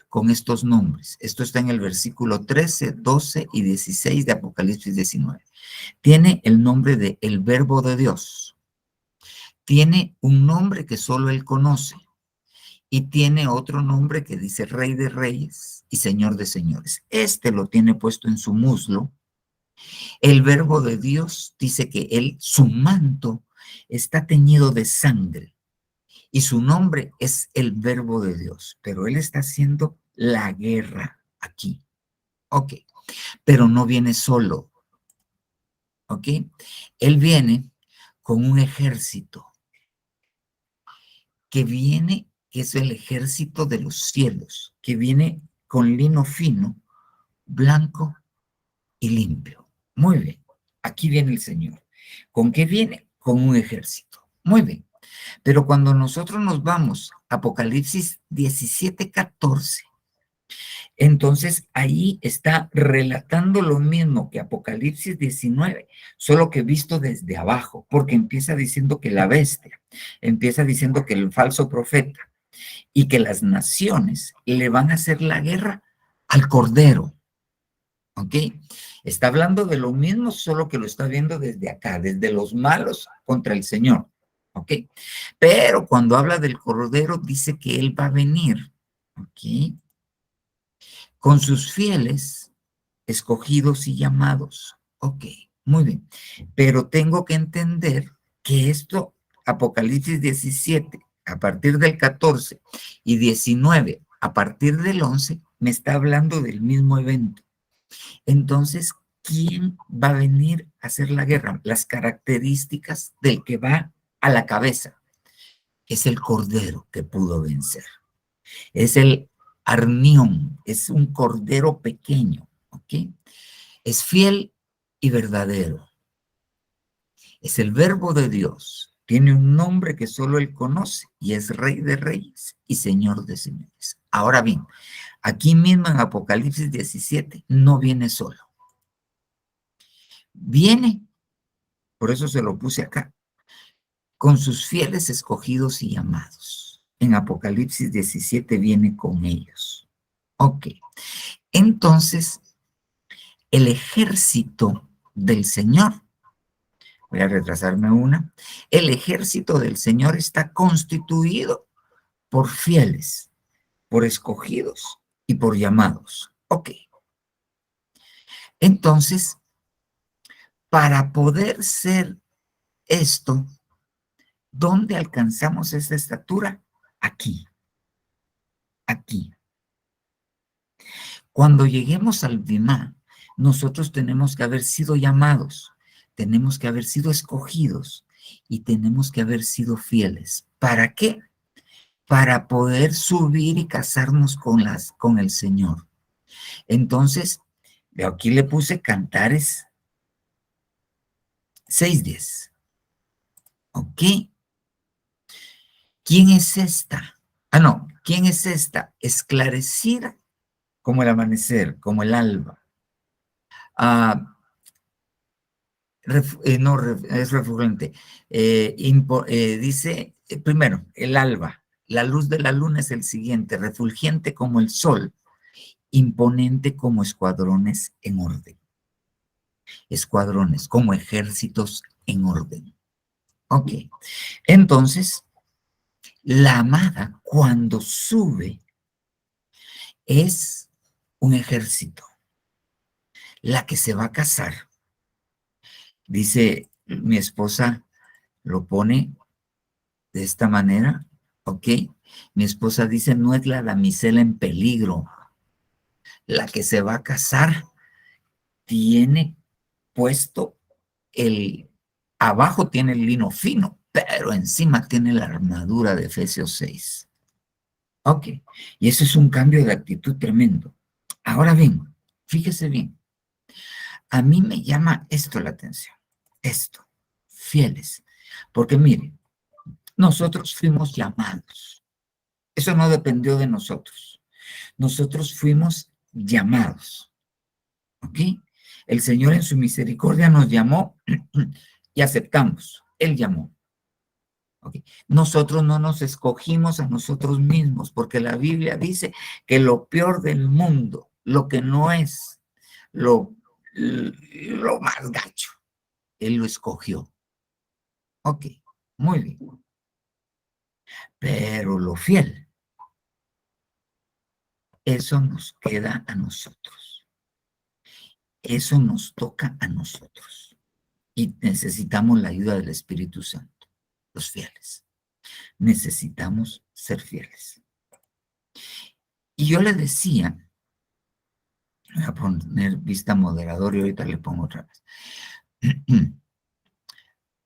con estos nombres. Esto está en el versículo 13, 12 y 16 de Apocalipsis 19. Tiene el nombre de el Verbo de Dios. Tiene un nombre que solo Él conoce. Y tiene otro nombre que dice Rey de Reyes y Señor de Señores. Este lo tiene puesto en su muslo. El Verbo de Dios dice que él, su manto, está teñido de sangre. Y su nombre es el Verbo de Dios. Pero él está haciendo la guerra aquí. Ok. Pero no viene solo. Ok. Él viene con un ejército que viene, que es el ejército de los cielos, que viene con lino fino, blanco y limpio. Muy bien, aquí viene el Señor. ¿Con qué viene? Con un ejército. Muy bien. Pero cuando nosotros nos vamos a Apocalipsis 17:14, entonces ahí está relatando lo mismo que Apocalipsis 19, solo que visto desde abajo, porque empieza diciendo que la bestia, empieza diciendo que el falso profeta y que las naciones le van a hacer la guerra al Cordero. ¿Ok? Está hablando de lo mismo, solo que lo está viendo desde acá, desde los malos contra el Señor. ¿Ok? Pero cuando habla del Cordero, dice que Él va a venir. ¿Ok? Con sus fieles, escogidos y llamados. Ok, muy bien. Pero tengo que entender que esto, Apocalipsis 17, a partir del 14 y 19, a partir del 11, me está hablando del mismo evento. Entonces, ¿quién va a venir a hacer la guerra? Las características del que va a la cabeza. Es el cordero que pudo vencer. Es el arnión, es un cordero pequeño, ¿ok? Es fiel y verdadero. Es el Verbo de Dios. Tiene un nombre que solo Él conoce y es Rey de Reyes y Señor de Señores. Ahora bien, aquí mismo en Apocalipsis 17 no viene solo. Viene, por eso se lo puse acá, con sus fieles escogidos y llamados. En Apocalipsis 17 viene con ellos. Ok. Entonces, el ejército del Señor, voy a retrasarme una, el ejército del Señor está constituido por fieles, por escogidos y por llamados. Ok. Entonces, para poder ser esto, ¿dónde alcanzamos esta estatura? aquí, aquí. Cuando lleguemos al Bimá, nosotros tenemos que haber sido llamados, tenemos que haber sido escogidos y tenemos que haber sido fieles. ¿Para qué? Para poder subir y casarnos con el Señor. Entonces, aquí le puse Cantares 6:10. ¿Ok? ¿Quién es esta? No, ¿quién es esta? Esclarecida como el amanecer, como el alba. Es refulgente. Dice, primero, el alba. La luz de la luna es el siguiente, refulgente como el sol, imponente como escuadrones en orden. Escuadrones, como ejércitos en orden. Ok. Entonces, la amada, cuando sube, es un ejército. La que se va a casar. Dice, mi esposa lo pone de esta manera, ¿ok? Mi esposa dice, no es la damisela en peligro. La que se va a casar tiene puesto abajo tiene el lino fino, pero encima tiene la armadura de Efesios 6. Ok, y eso es un cambio de actitud tremendo. Ahora bien, fíjese bien, a mí me llama esto la atención, esto, fieles, porque miren, nosotros fuimos llamados, eso no dependió de nosotros, nosotros fuimos llamados, ¿ok? El Señor en su misericordia nos llamó y aceptamos, Él llamó. Okay. Nosotros no nos escogimos a nosotros mismos, porque la Biblia dice que lo peor del mundo, lo que no es, lo más gacho, Él lo escogió. Ok, muy bien. Pero lo fiel, eso nos queda a nosotros. Eso nos toca a nosotros. Y necesitamos la ayuda del Espíritu Santo, los fieles. Necesitamos ser fieles. Y yo le decía, voy a poner vista moderador y ahorita le pongo otra vez.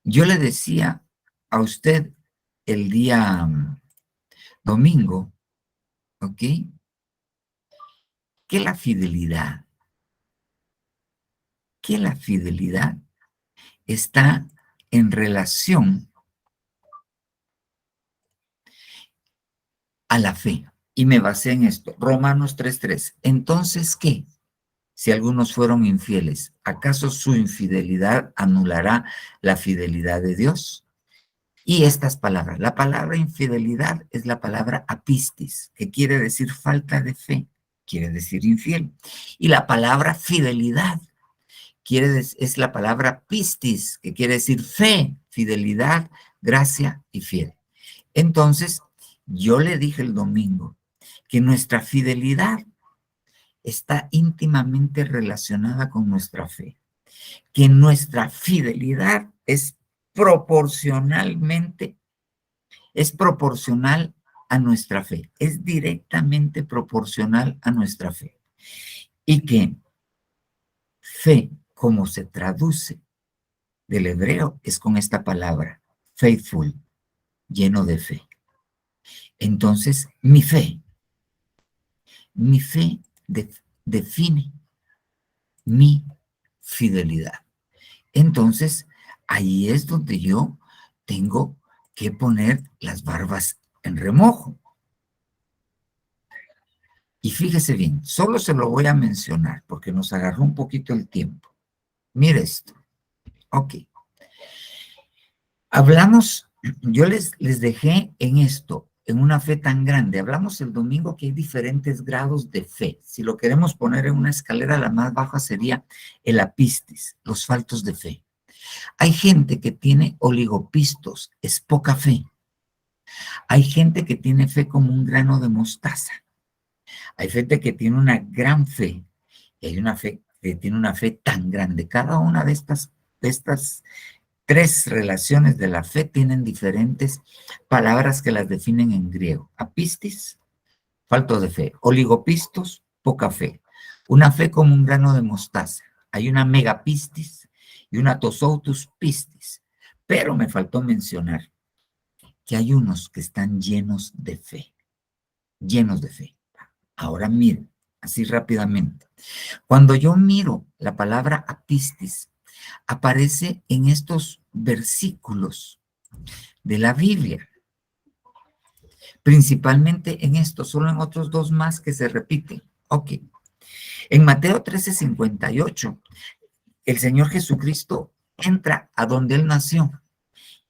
Yo le decía a usted el día domingo, ¿ok? Que la fidelidad está en relación a la fe. Y me basé en esto, Romanos 3:3. Entonces, ¿qué? Si algunos fueron infieles, ¿acaso su infidelidad anulará la fidelidad de Dios? Y estas palabras, la palabra infidelidad es la palabra apistis, que quiere decir falta de fe, quiere decir infiel. Y la palabra fidelidad es la palabra pistis, que quiere decir fe, fidelidad, gracia y fiel. Entonces, yo le dije el domingo que nuestra fidelidad está íntimamente relacionada con nuestra fe, que nuestra fidelidad es proporcional a nuestra fe, es directamente proporcional a nuestra fe. Y que fe, como se traduce del hebreo, es con esta palabra, faithful, lleno de fe. Entonces, mi fe define mi fidelidad. Entonces, ahí es donde yo tengo que poner las barbas en remojo. Y fíjese bien, solo se lo voy a mencionar porque nos agarró un poquito el tiempo. Mire esto. Ok. Hablamos, yo les dejé en esto, en una fe tan grande. Hablamos el domingo que hay diferentes grados de fe. Si lo queremos poner en una escalera, la más baja sería el apistis, los faltos de fe. Hay gente que tiene oligopistos, es poca fe. Hay gente que tiene fe como un grano de mostaza. Hay gente que tiene una gran fe. Y hay una fe que tiene una fe tan grande. Cada una de estas tres relaciones de la fe tienen diferentes palabras que las definen en griego. Apistis, falto de fe. Oligopistos, poca fe. Una fe como un grano de mostaza. Hay una megapistis y una tosoutus pistis. Pero me faltó mencionar que hay unos que están llenos de fe. Llenos de fe. Ahora miren, así rápidamente. Cuando yo miro la palabra apistis, aparece en estos versículos de la Biblia. Principalmente en estos, solo en otros dos más que se repiten. Ok. En Mateo 13:58, el Señor Jesucristo entra a donde Él nació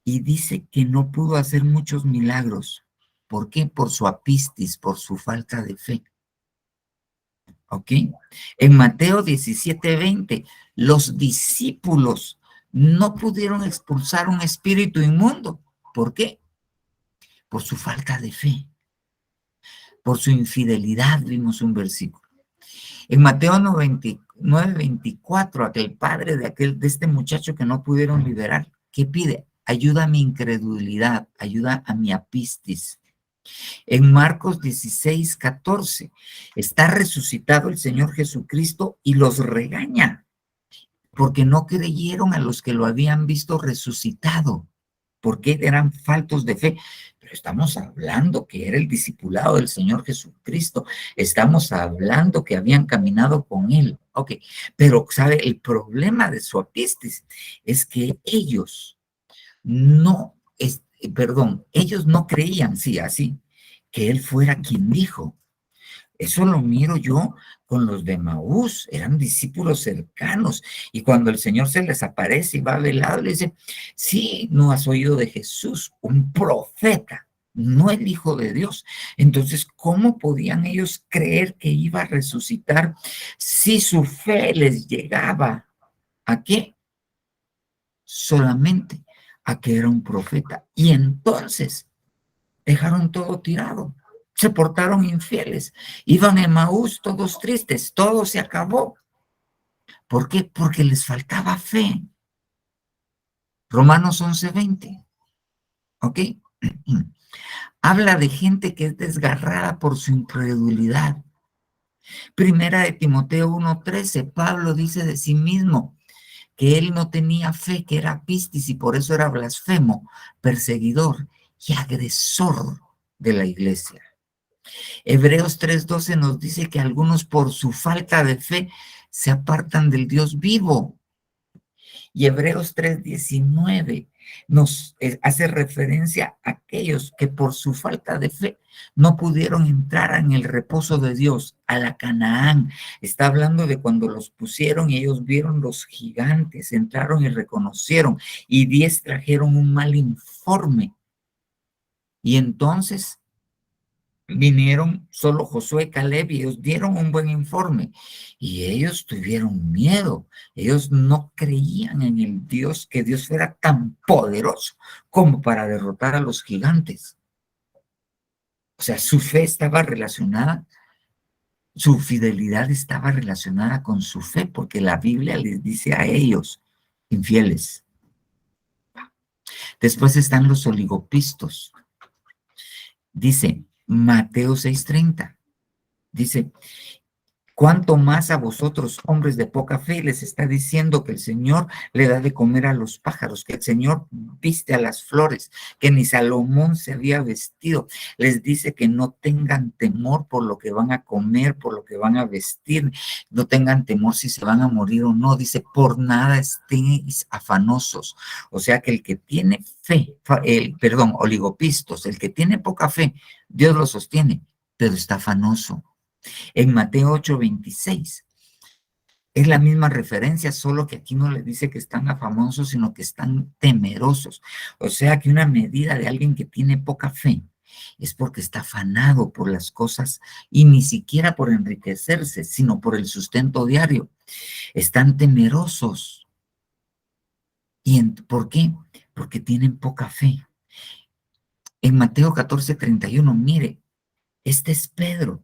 y dice que no pudo hacer muchos milagros. ¿Por qué? Por su apistis, por su falta de fe. ¿Ok? En Mateo 17:20, los discípulos no pudieron expulsar un espíritu inmundo. ¿Por qué? Por su falta de fe. Por su infidelidad, vimos un versículo. En Mateo 9:24, aquel padre de este muchacho que no pudieron liberar, ¿qué pide? Ayuda a mi incredulidad, ayuda a mi apistis. En Marcos 16:14, está resucitado el Señor Jesucristo y los regaña, porque no creyeron a los que lo habían visto resucitado, porque eran faltos de fe. Pero estamos hablando que era el discipulado del Señor Jesucristo, estamos hablando que habían caminado con Él. Ok, pero ¿sabe? El problema de su apistis es que ellos ellos no creían, sí, así, que Él fuera quien dijo. Eso lo miro yo con los de Maús, eran discípulos cercanos, y cuando el Señor se les aparece y va velado, le dice, sí, no has oído de Jesús, un profeta, no el Hijo de Dios. Entonces, ¿cómo podían ellos creer que iba a resucitar si su fe les llegaba? ¿A qué? Solamente a que era un profeta. Y entonces dejaron todo tirado. Se portaron infieles, iban a Emaús todos tristes, todo se acabó. ¿Por qué? Porque les faltaba fe. Romanos 11:20, ¿ok? Habla de gente que es desgarrada por su incredulidad. Primera de Timoteo 1:13, Pablo dice de sí mismo que él no tenía fe, que era pistis y por eso era blasfemo, perseguidor y agresor de la iglesia. Hebreos 3:12 nos dice que algunos por su falta de fe se apartan del Dios vivo. Y Hebreos 3:19 nos hace referencia a aquellos que por su falta de fe no pudieron entrar en el reposo de Dios, a la Canaán. Está hablando de cuando los pusieron y ellos vieron los gigantes, entraron y reconocieron, y 10 trajeron un mal informe. Y entonces vinieron solo Josué y Caleb y ellos dieron un buen informe y ellos tuvieron miedo. Ellos no creían en el Dios, que Dios fuera tan poderoso como para derrotar a los gigantes. O sea, su fe estaba relacionada, su fidelidad estaba relacionada con su fe, porque la Biblia les dice a ellos, infieles. Después están los oligopistos. Dice Mateo 6:30. Dice, cuánto más a vosotros, hombres de poca fe, les está diciendo que el Señor le da de comer a los pájaros, que el Señor viste a las flores, que ni Salomón se había vestido. Les dice que no tengan temor por lo que van a comer, por lo que van a vestir, no tengan temor si se van a morir o no. Dice, por nada estéis afanosos. O sea que el que tiene fe, oligopistos, el que tiene poca fe, Dios lo sostiene, pero está afanoso. En Mateo 8:26 es la misma referencia, solo que aquí no le dice que están afanosos, sino que están temerosos. O sea que una medida de alguien que tiene poca fe es porque está afanado por las cosas y ni siquiera por enriquecerse, sino por el sustento diario. Están temerosos. ¿Por qué? Porque tienen poca fe. En Mateo 14:31, mire, este es Pedro.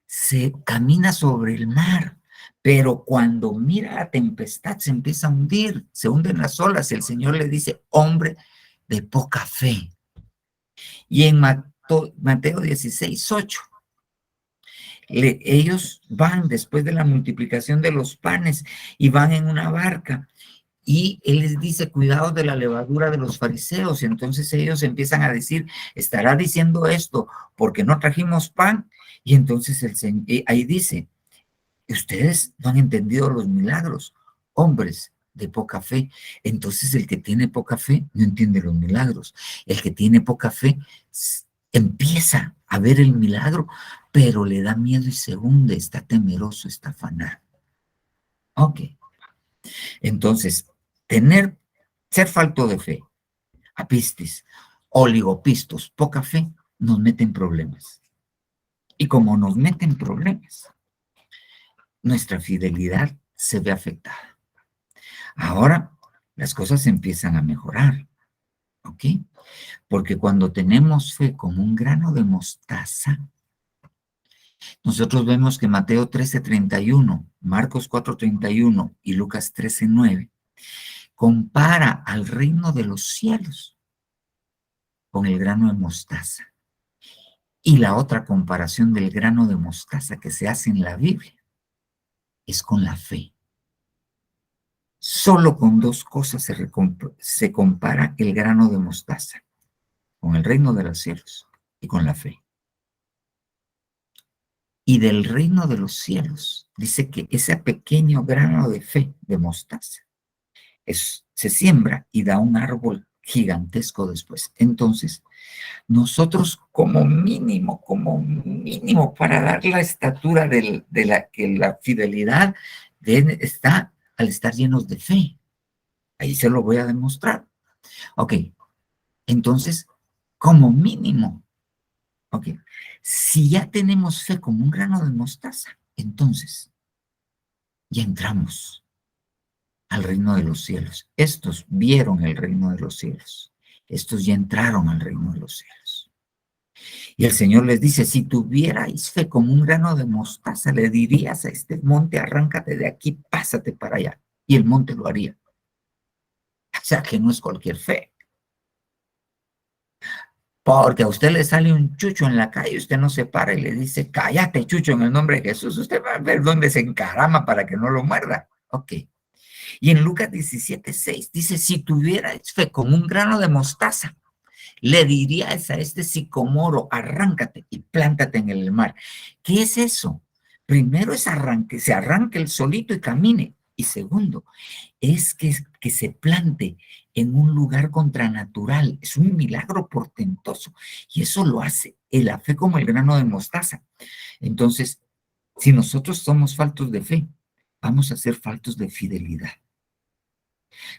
Se camina sobre el mar, Pero cuando mira la tempestad se empieza a hundir, se hunden las olas y el Señor le dice, hombre de poca fe. Y en Mateo 16:8, ellos van después de la multiplicación de los panes y van en una barca. Y él les dice, cuidado de la levadura de los fariseos. Y entonces ellos empiezan a decir, estará diciendo esto porque no trajimos pan. Y entonces ahí dice, ustedes no han entendido los milagros, hombres de poca fe. Entonces el que tiene poca fe no entiende los milagros. El que tiene poca fe empieza a ver el milagro, pero le da miedo y se hunde, está temeroso, está afanado. Ok. Entonces, ser falto de fe, apistis, oligopistos, poca fe, nos meten problemas. Y como nos meten problemas, nuestra fidelidad se ve afectada. Ahora, las cosas empiezan a mejorar, ¿ok? Porque cuando tenemos fe como un grano de mostaza, nosotros vemos que Mateo 13:31, Marcos 4:31 y Lucas 13:9 compara al reino de los cielos con el grano de mostaza. Y la otra comparación del grano de mostaza que se hace en la Biblia es con la fe. Solo con dos cosas se compara el grano de mostaza, con el reino de los cielos y con la fe. Y del reino de los cielos dice que ese pequeño grano de fe, de mostaza, se siembra y da un árbol gigantesco después. Entonces, nosotros como mínimo, para dar la estatura de la fidelidad está al estar llenos de fe. Ahí se lo voy a demostrar. Ok, entonces, como mínimo, ok, si ya tenemos fe como un grano de mostaza, entonces ya entramos al reino de los cielos. Estos vieron el reino de los cielos. Estos ya entraron al reino de los cielos. Y el Señor les dice, si tuvierais fe como un grano de mostaza, le dirías a este monte, arráncate de aquí, pásate para allá. Y el monte lo haría. O sea que no es cualquier fe. Porque a usted le sale un chucho en la calle, usted no se para y le dice, cállate, chucho, en el nombre de Jesús. Usted va a ver dónde se encarama para que no lo muerda. Ok. Y en Lucas 17:6 dice, si tuvierais fe como un grano de mostaza, le dirías a este sicomoro, arráncate y plántate en el mar. ¿Qué es eso? Primero es se arranque el solito y camine. Y segundo, es que se plante en un lugar contranatural. Es un milagro portentoso. Y eso lo hace la fe como el grano de mostaza. Entonces, si nosotros somos faltos de fe, vamos a ser faltos de fidelidad.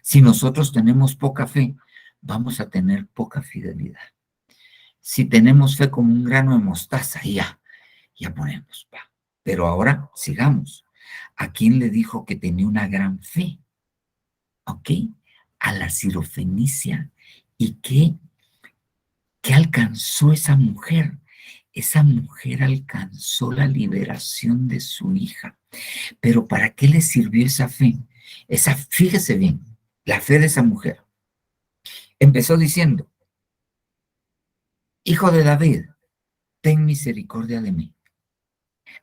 Si nosotros tenemos poca fe, vamos a tener poca fidelidad. Si tenemos fe como un grano de mostaza, ya ponemos. Pero ahora sigamos. ¿A quién le dijo que tenía una gran fe? ¿Ok? A la sirofenicia. ¿Y qué alcanzó esa mujer? Esa mujer alcanzó la liberación de su hija. Pero ¿para qué le sirvió esa fe? Fíjese bien, la fe de esa mujer. Empezó diciendo, Hijo de David, ten misericordia de mí.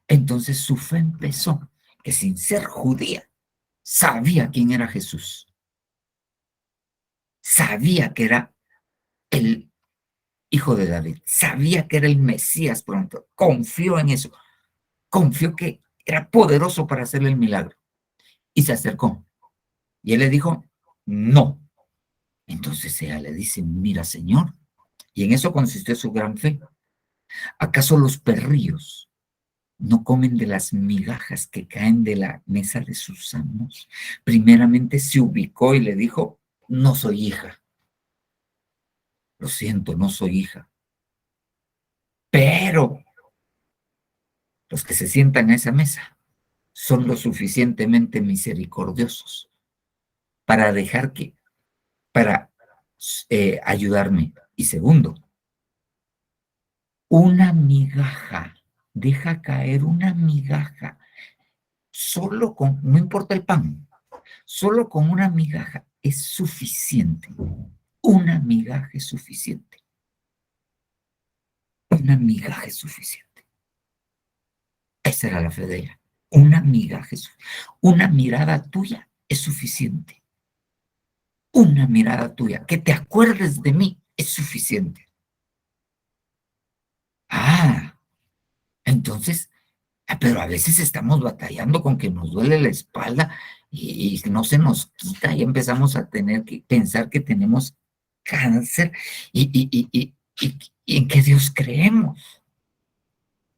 Entonces su fe empezó, que sin ser judía, sabía quién era Jesús. Sabía que era el Hijo de David. Sabía que era el Mesías pronto. Confió en eso. Confió que era poderoso para hacerle el milagro. Y se acercó. Y él le dijo, no. Entonces ella le dice, mira, Señor. Y en eso consistió su gran fe. ¿Acaso los perrillos no comen de las migajas que caen de la mesa de sus amos? Primeramente se ubicó y le dijo, no soy hija. Lo siento, no soy hija. Pero los que se sientan a esa mesa son lo suficientemente misericordiosos para ayudarme. Y segundo, una migaja, deja caer una migaja Solo con, no importa el pan, solo con una migaja es suficiente. Una migaja es suficiente. Una migaja es suficiente. Esa era la fe de ella. Una migaja es suficiente. Una mirada tuya es suficiente. Una mirada tuya, que te acuerdes de mí, es suficiente. Ah, entonces, pero a veces estamos batallando con que nos duele la espalda y no se nos quita y empezamos a tener que pensar que tenemos cáncer y en que Dios creemos.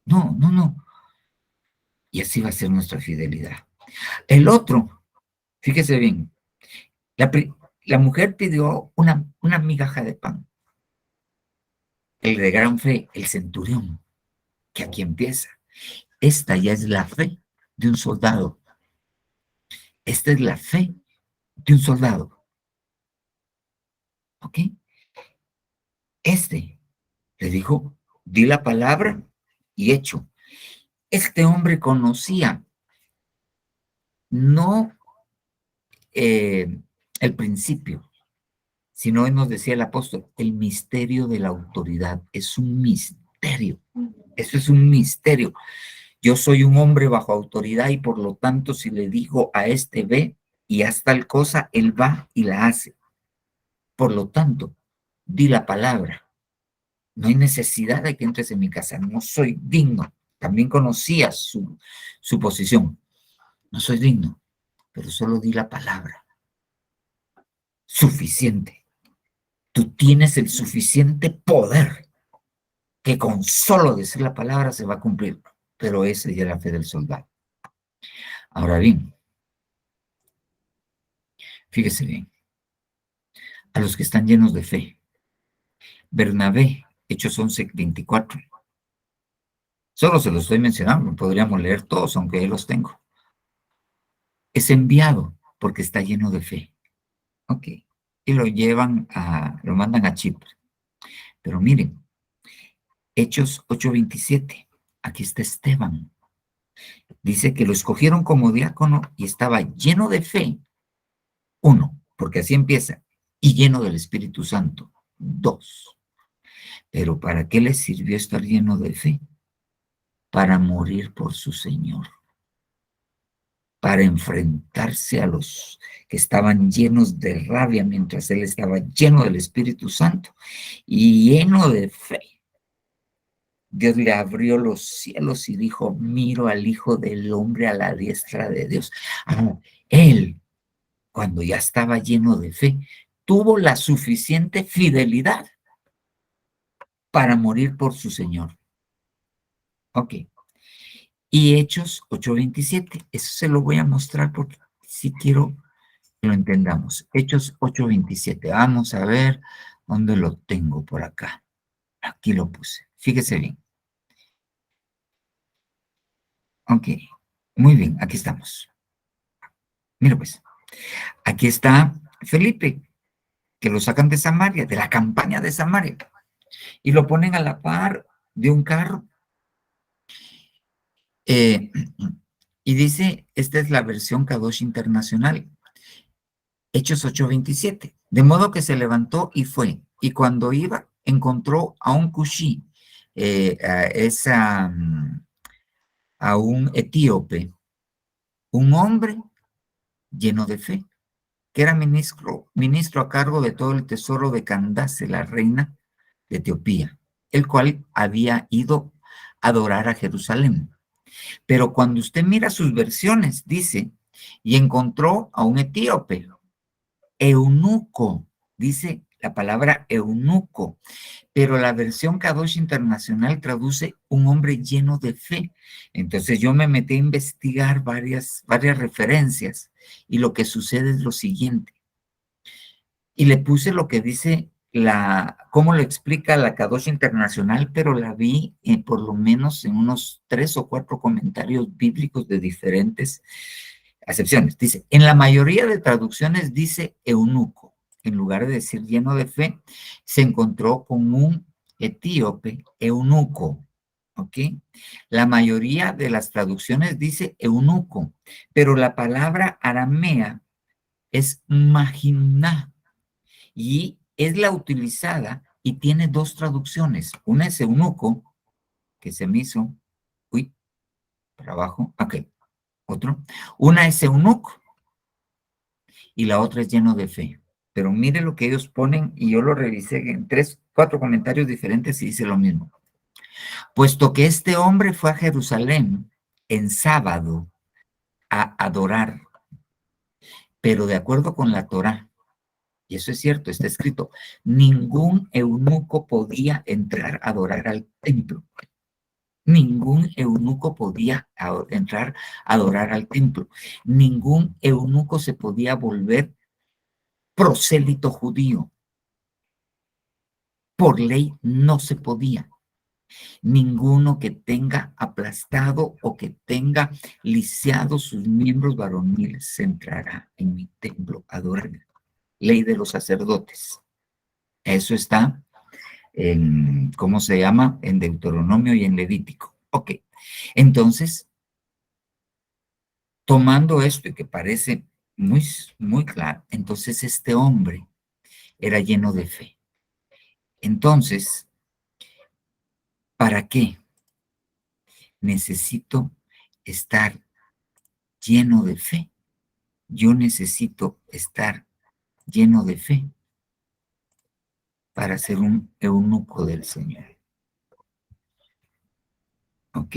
No, no, no. Y así va a ser nuestra fidelidad. El otro, fíjese bien, la mujer pidió una migaja de pan. El de gran fe, el centurión, que aquí empieza. Esta ya es la fe de un soldado. Esta es la fe de un soldado. ¿Ok? Este le dijo, di la palabra y hecho. Este hombre conocía no el principio, sino hoy nos decía el apóstol, el misterio de la autoridad. Es un misterio. Eso es un misterio. Yo soy un hombre bajo autoridad y por lo tanto si le digo a este ve y haz tal cosa, él va y la hace. Por lo tanto, di la palabra. No hay necesidad de que entres en mi casa. No soy digno. También conocía su posición. No soy digno, pero solo di la palabra. Suficiente. Tú tienes el suficiente poder que con solo decir la palabra se va a cumplir. Pero esa ya es la fe del soldado. Ahora bien, fíjese bien. A los que están llenos de fe. Bernabé, Hechos 11:24. Solo se los estoy mencionando, podríamos leer todos, aunque ahí los tengo. Es enviado porque está lleno de fe. Ok. Y lo mandan a Chipre. Pero miren, Hechos 8:27. Aquí está Esteban. Dice que lo escogieron como diácono y estaba lleno de fe. 1, porque así empieza. Y lleno del Espíritu Santo. 2. Pero ¿para qué les sirvió estar lleno de fe? Para morir por su Señor. Para enfrentarse a los que estaban llenos de rabia mientras él estaba lleno del Espíritu Santo y lleno de fe. Dios le abrió los cielos y dijo, miro al Hijo del Hombre a la diestra de Dios. Él, cuando ya estaba lleno de fe, tuvo la suficiente fidelidad para morir por su Señor. Ok. Y Hechos 8:27, eso se lo voy a mostrar porque sí quiero que lo entendamos. Hechos 8:27, vamos a ver dónde lo tengo por acá. Aquí lo puse, fíjese bien. Ok, muy bien, aquí estamos. Mira pues, aquí está Felipe, que lo sacan de Samaria, de la campaña de Samaria, y lo ponen a la par de un carro. Y dice, esta es la versión Kadosh Internacional, Hechos 8:27. De modo que se levantó y fue, y cuando iba, encontró a un cushí, a un etíope, un hombre lleno de fe, que era ministro a cargo de todo el tesoro de Candace, la reina de Etiopía, el cual había ido a adorar a Jerusalén. Pero cuando usted mira sus versiones, dice, y encontró a un etíope, eunuco, dice la palabra eunuco, pero la versión Kadosh Internacional traduce un hombre lleno de fe. Entonces yo me metí a investigar varias referencias y lo que sucede es lo siguiente. Y le puse lo que dice cómo lo explica la Kadosh Internacional, pero la vi por lo menos en unos 3 o 4 comentarios bíblicos de diferentes acepciones. Dice, en la mayoría de traducciones dice eunuco. En lugar de decir lleno de fe, se encontró con un etíope eunuco. ¿Ok? La mayoría de las traducciones dice eunuco, pero la palabra aramea es maginá y es la utilizada y tiene dos traducciones. Una es eunuco, que se me hizo, uy, para abajo, ok, otro. Una es eunuco y la otra es lleno de fe. Pero mire lo que ellos ponen y yo lo revisé en 4 comentarios diferentes y dice lo mismo. Puesto que este hombre fue a Jerusalén en sábado a adorar, pero de acuerdo con la Torá, y eso es cierto, está escrito, ningún eunuco podía entrar a adorar al templo. Ningún eunuco podía entrar a adorar al templo. Ningún eunuco se podía volver prosélito judío. Por ley no se podía. Ninguno que tenga aplastado o que tenga lisiado sus miembros varoniles se entrará en mi templo a adorar. Ley de los sacerdotes. Eso está en, ¿cómo se llama? En Deuteronomio y en Levítico. Ok. Entonces, tomando esto y que parece muy, muy claro, entonces este hombre era lleno de fe. Entonces, ¿para qué? Necesito estar lleno de fe. Yo necesito estar lleno de fe para ser un eunuco del Señor. ¿Ok?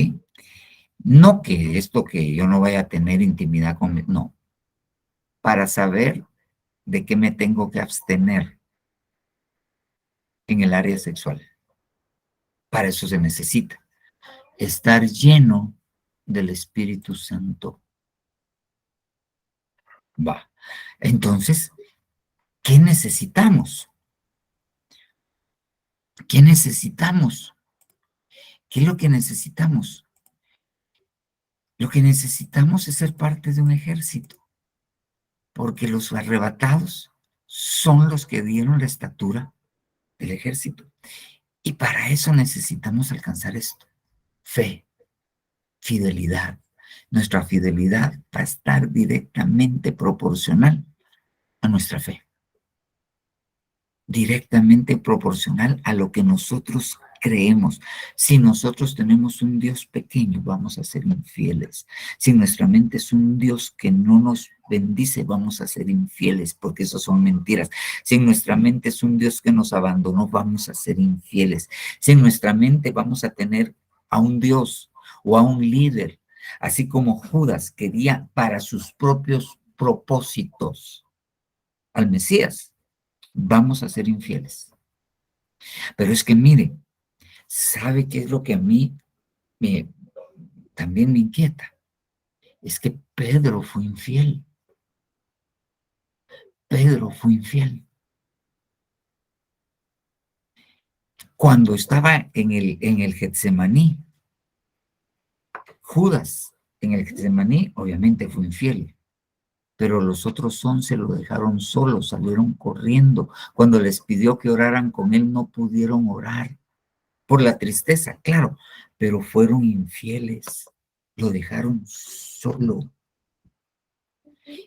No que esto que yo no vaya a tener intimidad con... No. Para saber de qué me tengo que abstener en el área sexual. Para eso se necesita estar lleno del Espíritu Santo. Va. Entonces, ¿qué necesitamos? ¿Qué necesitamos? ¿Qué es lo que necesitamos? Lo que necesitamos es ser parte de un ejército, porque los arrebatados son los que dieron la estatura del ejército. Y para eso necesitamos alcanzar esto: fe, fidelidad. Nuestra fidelidad va a estar directamente proporcional a nuestra fe. Directamente proporcional a lo que nosotros creemos. Si nosotros tenemos un Dios pequeño, vamos a ser infieles. Si nuestra mente es un Dios que no nos bendice, vamos a ser infieles, porque eso son mentiras. Si nuestra mente es un Dios que nos abandonó, vamos a ser infieles. Si en nuestra mente vamos a tener a un Dios o a un líder, así como Judas quería para sus propios propósitos al Mesías, vamos a ser infieles. Pero es que mire, ¿sabe qué es lo que a mí también me inquieta? Es que Pedro fue infiel. Pedro fue infiel. Cuando estaba en el Getsemaní, Judas en el Getsemaní obviamente fue infiel, pero los otros 11 lo dejaron solo, salieron corriendo. Cuando les pidió que oraran con él, no pudieron orar por la tristeza, claro, pero fueron infieles, lo dejaron solo.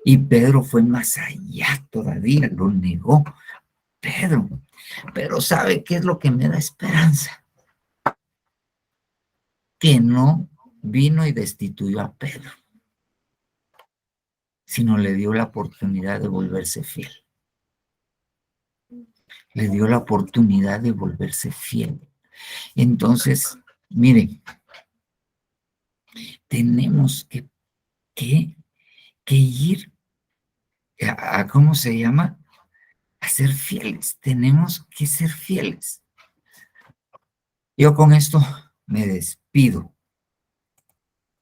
Y Pedro fue más allá todavía, lo negó. Pero ¿sabe qué es lo que me da esperanza? Que no vino y destituyó a Pedro, sino le dio la oportunidad de volverse fiel. Le dio la oportunidad de volverse fiel. Entonces, miren, tenemos que ir a ¿cómo se llama? A ser fieles. Tenemos que ser fieles. Yo con esto me despido.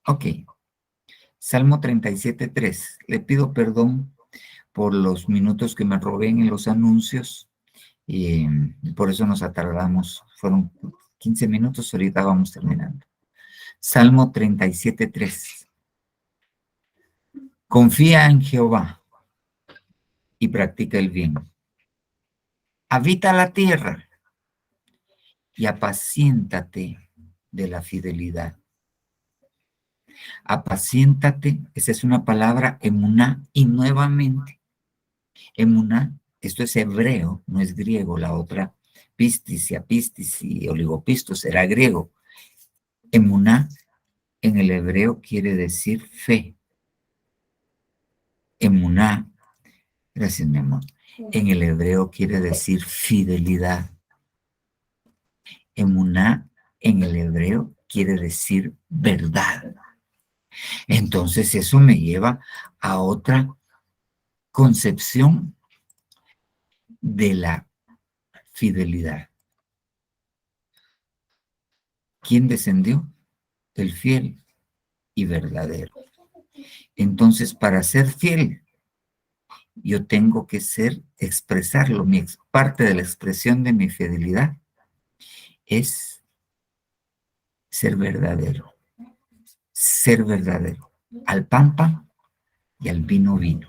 Ok. Salmo 37:3. Le pido perdón por los minutos que me robé en los anuncios y por eso nos atardamos. Fueron 15 minutos, ahorita vamos terminando. Salmo 37:3. Confía en Jehová y practica el bien. Habita la tierra y apaciéntate de la fidelidad. Apaciéntate, esa es una palabra emuná, y nuevamente, emuná, esto es hebreo, no es griego, la otra pistis y apistis y oligopistos era griego. Emuná en el hebreo quiere decir fe. Emuná, gracias mi amor, en el hebreo quiere decir fidelidad. Emuná en el hebreo quiere decir verdad. Entonces eso me lleva a otra concepción de la fidelidad. ¿Quién descendió? El fiel y verdadero. Entonces, para ser fiel, yo tengo que expresarlo. Parte de la expresión de mi fidelidad es ser verdadero. Ser verdadero. Al pan, pan y al vino, vino.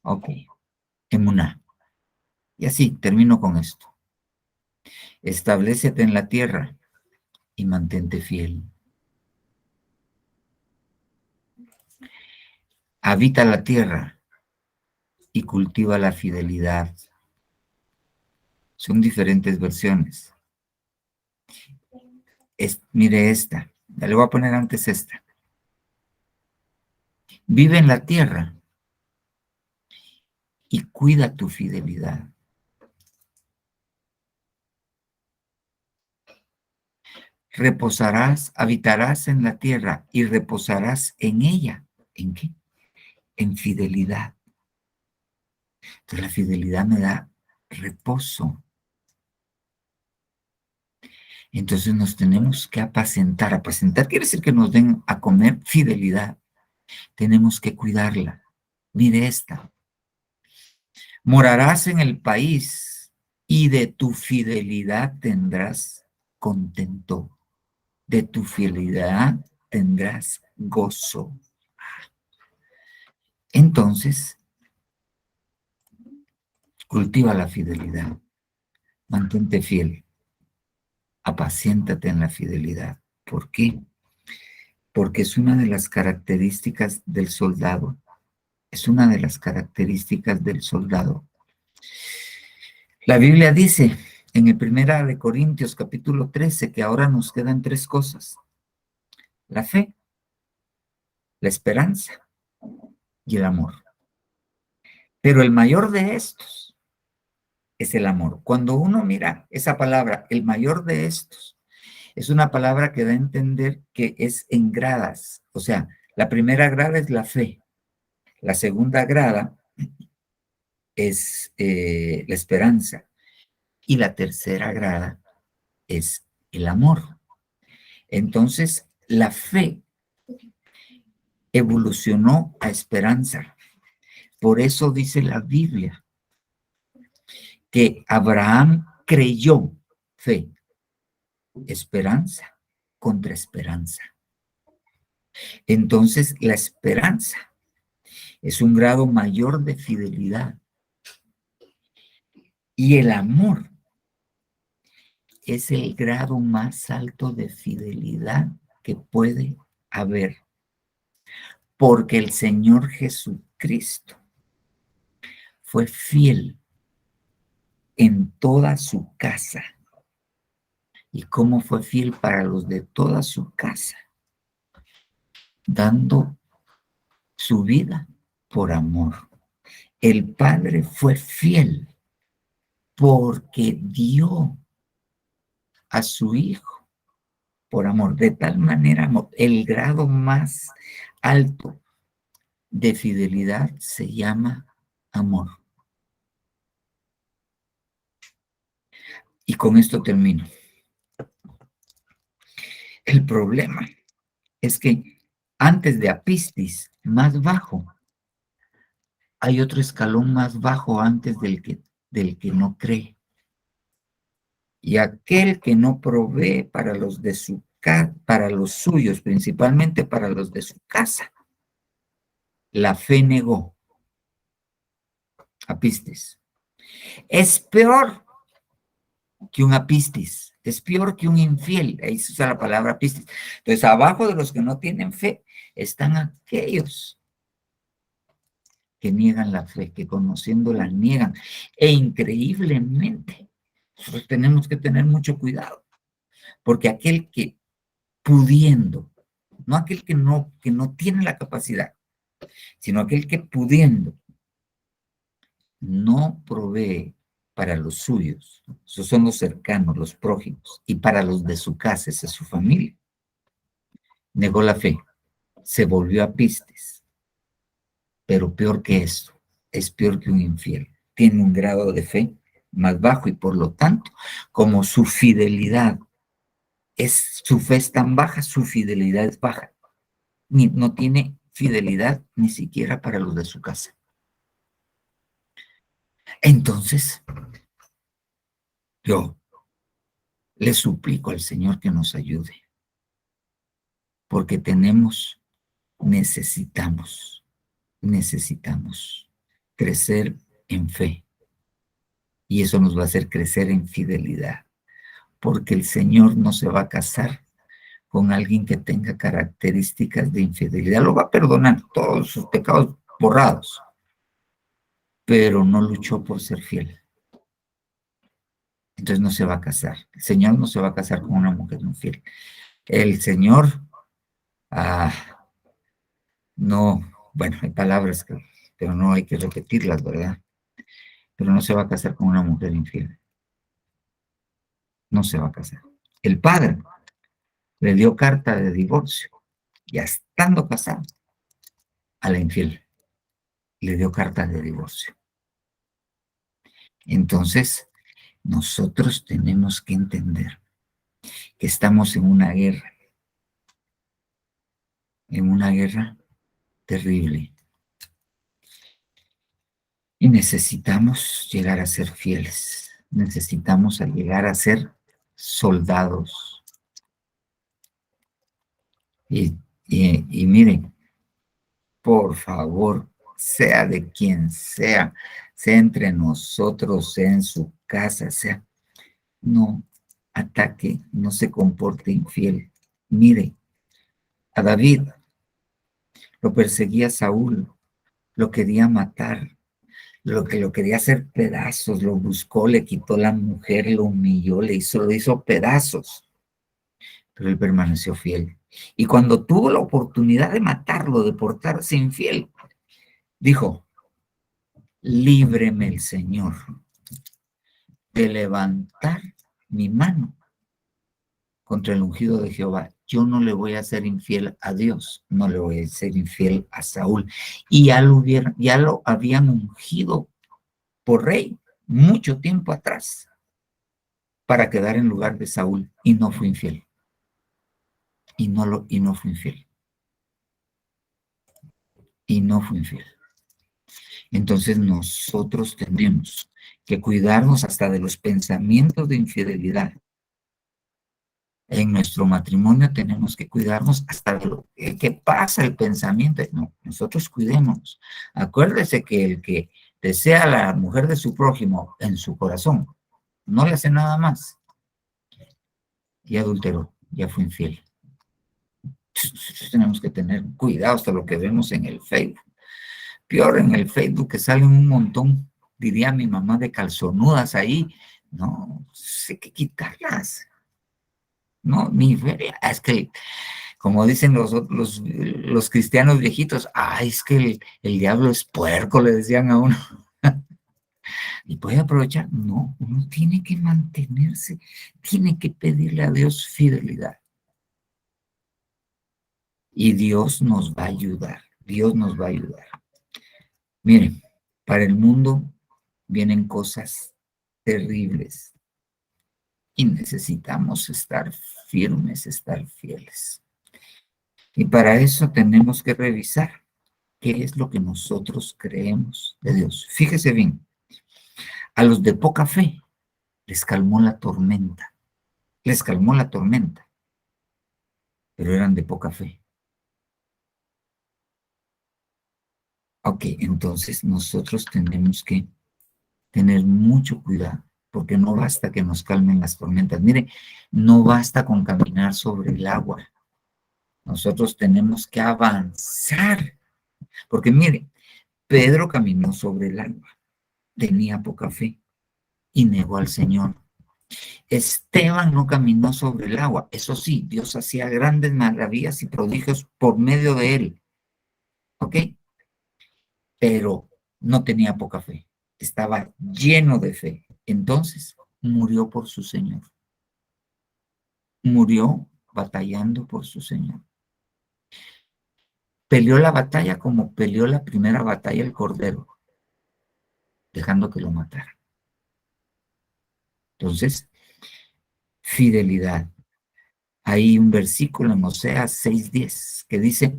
Ok. Emuná. Y así, termino con esto. Establécete en la tierra y mantente fiel. Habita la tierra y cultiva la fidelidad. Son diferentes versiones. Mire esta. Ya le voy a poner antes esta. Vive en la tierra y cuida tu fidelidad. Reposarás, habitarás en la tierra y reposarás en ella. ¿En qué? En fidelidad. Entonces la fidelidad me da reposo. Entonces nos tenemos que apacentar. Apacentar quiere decir que nos den a comer fidelidad. Tenemos que cuidarla. Mire esta. Morarás en el país y de tu fidelidad tendrás contento. De tu fidelidad tendrás gozo. Entonces, cultiva la fidelidad. Mantente fiel. Apaciéntate en la fidelidad. ¿Por qué? Porque es una de las características del soldado. Es una de las características del soldado. La Biblia dice en el 1 de Corintios capítulo 13 que ahora nos quedan 3 cosas. La fe, la esperanza y el amor. Pero el mayor de estos es el amor. Cuando uno mira esa palabra, el mayor de estos, es una palabra que da a entender que es en gradas. O sea, la primera grada es la fe. La segunda grada es la esperanza. Y la tercera grada es el amor. Entonces, la fe evolucionó a esperanza. Por eso dice la Biblia que Abraham creyó, fe, esperanza contra esperanza. Entonces, la esperanza es un grado mayor de fidelidad. Y el amor es el grado más alto de fidelidad que puede haber. Porque el Señor Jesucristo fue fiel en toda su casa. ¿Y cómo fue fiel para los de toda su casa? Dando su vida por amor. El Padre fue fiel porque dio a su Hijo por amor. De tal manera, el grado más alto de fidelidad se llama amor. Y con esto termino. El problema es que antes de apistis, más bajo, hay otro escalón más bajo antes del que no cree. Y aquel que no provee para los de para los suyos, principalmente para los de su casa, la fe negó. Apistis. Es peor que un apistis, es peor que un infiel. Ahí se usa la palabra apistis. Entonces, abajo de los que no tienen fe están aquellos que niegan la fe, que conociéndola niegan. E increíblemente, nosotros tenemos que tener mucho cuidado, porque aquel que pudiendo, no aquel que no tiene la capacidad, sino aquel que pudiendo, no provee para los suyos, esos son los cercanos, los prójimos, y para los de su casa, esa es su familia. Negó la fe, se volvió a pistes, pero peor que eso, es peor que un infiel. Tiene un grado de fe más bajo y por lo tanto, como su fidelidad su fe es tan baja, su fidelidad es baja. No tiene fidelidad ni siquiera para los de su casa. Entonces, yo le suplico al Señor que nos ayude, porque necesitamos crecer en fe, y eso nos va a hacer crecer en fidelidad, porque el Señor no se va a casar con alguien que tenga características de infidelidad. Lo va a perdonar, todos sus pecados borrados, pero no luchó por ser fiel. Entonces no se va a casar. El Señor no se va a casar con una mujer infiel. El Señor, no, bueno, hay palabras pero no hay que repetirlas, ¿verdad? Pero no se va a casar con una mujer infiel. No se va a casar. El padre le dio carta de divorcio, ya estando casado, a la infiel. Le dio carta de divorcio. Entonces, nosotros tenemos que entender que estamos en una guerra terrible. Y necesitamos llegar a ser fieles, necesitamos llegar a ser soldados. Y miren, por favor, sea de quien sea entre nosotros, sea en su casa, no ataque, no se comporte infiel. Mire, a David lo perseguía Saúl, lo quería matar, lo quería hacer pedazos, lo buscó, le quitó la mujer, lo humilló, lo hizo pedazos, pero él permaneció fiel. Y cuando tuvo la oportunidad de matarlo, de portarse infiel, dijo: líbreme el Señor de levantar mi mano contra el ungido de Jehová. Yo no le voy a ser infiel a Dios, no le voy a ser infiel a Saúl. Y ya lo habían ungido por rey mucho tiempo atrás para quedar en lugar de Saúl, y no fue infiel. Y no fue infiel. Y no fue infiel. Entonces nosotros tenemos que cuidarnos hasta de los pensamientos de infidelidad. En nuestro matrimonio tenemos que cuidarnos hasta de lo que pasa el pensamiento. No, nosotros cuidémonos. Acuérdese que el que desea a la mujer de su prójimo en su corazón, no le hace nada más, y adulteró, ya fue infiel. Nosotros tenemos que tener cuidado hasta lo que vemos en el Facebook. Peor en el Facebook, que salen un montón, diría mi mamá, de calzonudas ahí. No, hay que quitarlas. No, ni feria. Es que, como dicen los cristianos viejitos, es que el diablo es puerco, le decían a uno. Y puede aprovechar. No, uno tiene que mantenerse, tiene que pedirle a Dios fidelidad. Y Dios nos va a ayudar. Dios nos va a ayudar. Miren, para el mundo vienen cosas terribles y necesitamos estar firmes, estar fieles. Y para eso tenemos que revisar qué es lo que nosotros creemos de Dios. Fíjese bien, a los de poca fe les calmó la tormenta, pero eran de poca fe. Ok, entonces nosotros tenemos que tener mucho cuidado porque no basta que nos calmen las tormentas. Mire, no basta con caminar sobre el agua. Nosotros tenemos que avanzar, porque mire, Pedro caminó sobre el agua, tenía poca fe y negó al Señor. Esteban no caminó sobre el agua. Eso sí, Dios hacía grandes maravillas y prodigios por medio de él. ¿Ok? Pero no tenía poca fe. Estaba lleno de fe. Entonces murió por su Señor. Murió batallando por su Señor. Peleó la batalla como peleó la primera batalla el Cordero, dejando que lo matara. Entonces, fidelidad. Hay un versículo en Oseas 6:10 que dice,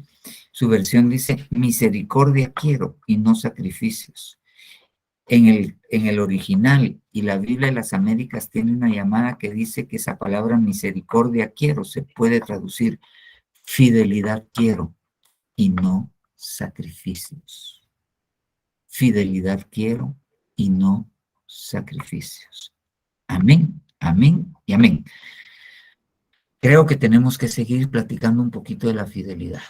su versión dice, misericordia quiero y no sacrificios. En el original y la Biblia de las Américas tiene una llamada que dice que esa palabra misericordia quiero se puede traducir fidelidad quiero y no sacrificios. Fidelidad quiero y no sacrificios. Amén, amén y amén. Creo que tenemos que seguir platicando un poquito de la fidelidad.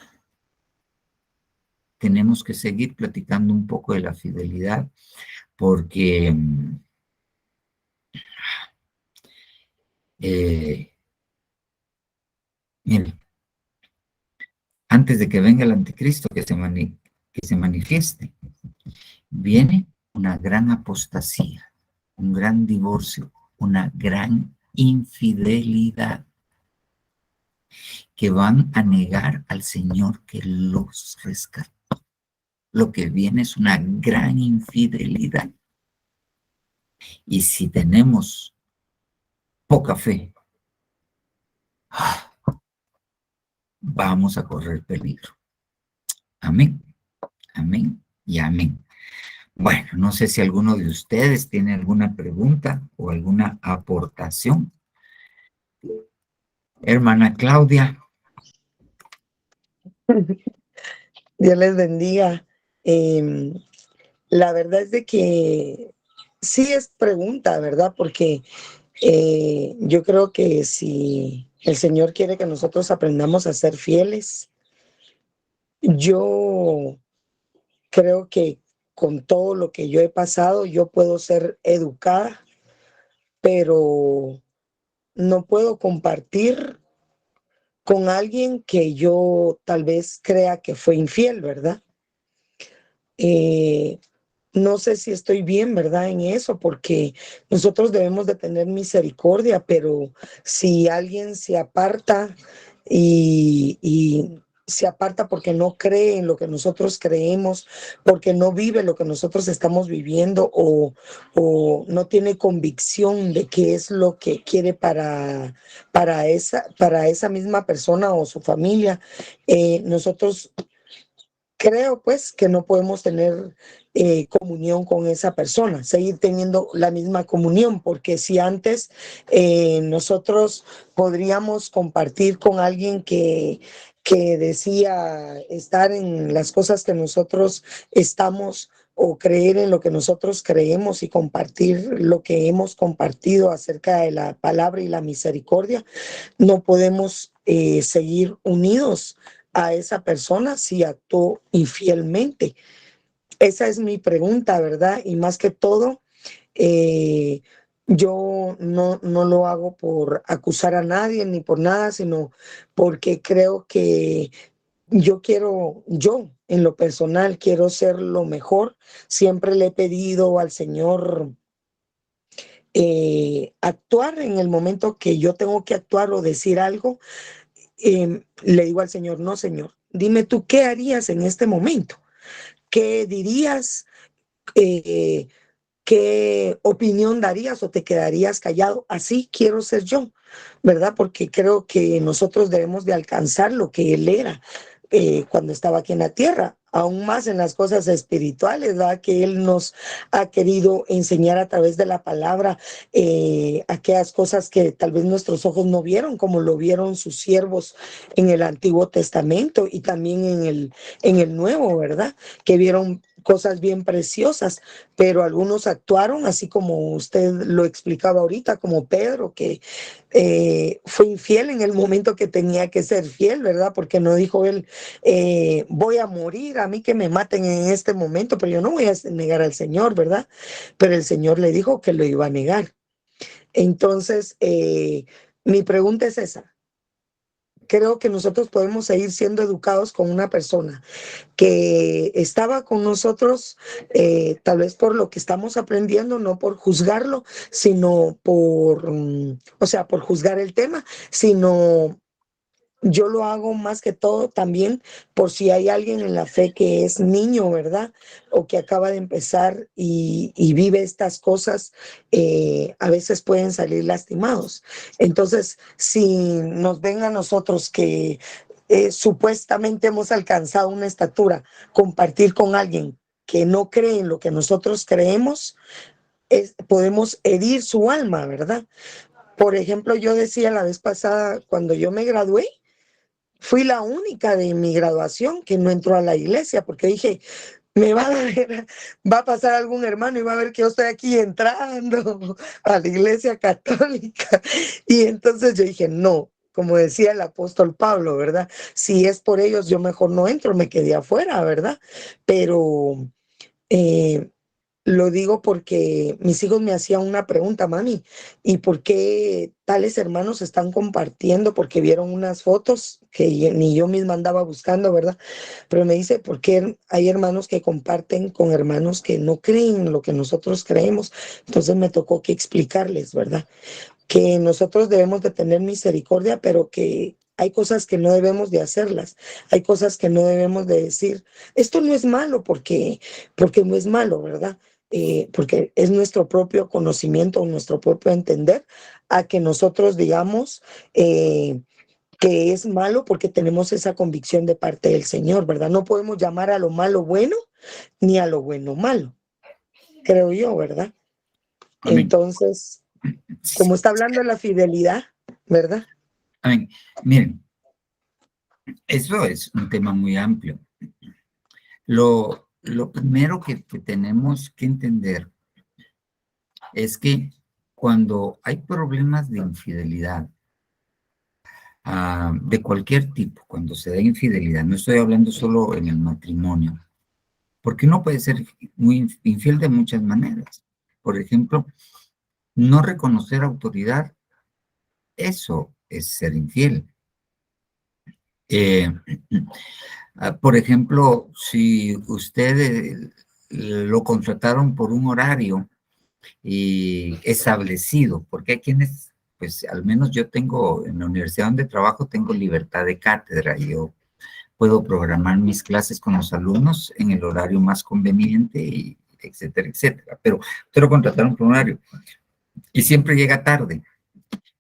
Tenemos que seguir platicando un poco de la fidelidad porque miren, antes de que venga el anticristo que se manifieste, viene una gran apostasía, un gran divorcio, una gran infidelidad, que van a negar al Señor que los rescató. Lo que viene es una gran infidelidad. Y si tenemos poca fe, vamos a correr peligro. Amén, amén y amén. Bueno, no sé si alguno de ustedes tiene alguna pregunta o alguna aportación. Hermana Claudia. Dios les bendiga. La verdad es de que sí es pregunta, ¿verdad? Porque yo creo que si el Señor quiere que nosotros aprendamos a ser fieles, yo creo que con todo lo que yo he pasado, yo puedo ser educada, pero no puedo compartir con alguien que yo tal vez crea que fue infiel, ¿verdad? No sé si estoy bien, ¿verdad? En eso, porque nosotros debemos de tener misericordia, pero si alguien se aparta y se aparta porque no cree en lo que nosotros creemos, porque no vive lo que nosotros estamos viviendo o no tiene convicción de qué es lo que quiere para esa misma persona o su familia, nosotros creo pues que no podemos tener comunión con esa persona, seguir teniendo la misma comunión, porque si antes nosotros podríamos compartir con alguien que decía estar en las cosas que nosotros estamos o creer en lo que nosotros creemos y compartir lo que hemos compartido acerca de la palabra y la misericordia, no podemos seguir unidos a esa persona si actuó infielmente. Esa es mi pregunta, ¿verdad? Y más que todo, yo no lo hago por acusar a nadie ni por nada, sino porque creo que yo en lo personal quiero ser lo mejor. Siempre le he pedido al Señor actuar en el momento que yo tengo que actuar o decir algo. Le digo al Señor, no, Señor, dime tú qué harías en este momento, qué dirías, eh, qué opinión darías o te quedarías callado. Así quiero ser yo, ¿verdad? Porque creo que nosotros debemos de alcanzar lo que Él era cuando estaba aquí en la tierra. aún más en las cosas espirituales, ¿verdad? Que Él nos ha querido enseñar a través de la palabra, aquellas cosas que tal vez nuestros ojos no vieron, como lo vieron sus siervos en el Antiguo Testamento y también en el Nuevo, ¿verdad? Que vieron cosas bien preciosas, pero algunos actuaron así como usted lo explicaba ahorita, como Pedro, que fue infiel en el momento que tenía que ser fiel, ¿verdad? Porque no dijo él, voy a morir, a mí que me maten en este momento, pero yo no voy a negar al Señor, ¿verdad? Pero el Señor le dijo que lo iba a negar. Entonces, mi pregunta es esa. Creo que nosotros podemos seguir siendo educados con una persona que estaba con nosotros, tal vez por lo que estamos aprendiendo, no por juzgarlo, sino por, o sea, por juzgar el tema, sino yo lo hago más que todo también por si hay alguien en la fe que es niño, ¿verdad? O que acaba de empezar y vive estas cosas, a veces pueden salir lastimados. Entonces, si nos ven a nosotros que supuestamente hemos alcanzado una estatura, compartir con alguien que no cree en lo que nosotros creemos, podemos herir su alma, ¿verdad? Por ejemplo, yo decía la vez pasada, cuando yo me gradué, fui la única de mi graduación que no entró a la iglesia porque dije, me va a ver, va a pasar algún hermano y va a ver que yo estoy aquí entrando a la iglesia católica. Y entonces yo dije, no, como decía el apóstol Pablo, ¿verdad? Si es por ellos, yo mejor no entro, me quedé afuera, ¿verdad? Pero eh, lo digo porque mis hijos me hacían una pregunta, mami, ¿y por qué tales hermanos están compartiendo? Porque vieron unas fotos que ni yo misma andaba buscando, ¿verdad? Pero me dice, ¿por qué hay hermanos que comparten con hermanos que no creen lo que nosotros creemos? Entonces me tocó que explicarles, ¿verdad? Que nosotros debemos de tener misericordia, pero que hay cosas que no debemos de hacerlas, hay cosas que no debemos de decir. Esto no es malo porque no es malo, ¿verdad? Porque es nuestro propio conocimiento, nuestro propio entender, a que nosotros digamos que es malo porque tenemos esa convicción de parte del Señor, ¿verdad? No podemos llamar a lo malo bueno ni a lo bueno malo, creo yo, ¿verdad? Amén. Entonces, como está hablando de la fidelidad, ¿verdad? Amén. Miren, eso es un tema muy amplio. Lo primero que tenemos que entender es que cuando hay problemas de infidelidad, de cualquier tipo, cuando se da infidelidad, no estoy hablando solo en el matrimonio, porque uno puede ser muy infiel de muchas maneras. Por ejemplo, no reconocer autoridad, eso es ser infiel. Por ejemplo, si usted lo contrataron por un horario y establecido, porque hay quienes, pues al menos yo tengo, en la universidad donde trabajo, tengo libertad de cátedra, y yo puedo programar mis clases con los alumnos en el horario más conveniente, y etcétera, etcétera. Pero usted lo contrataron por un horario y siempre llega tarde,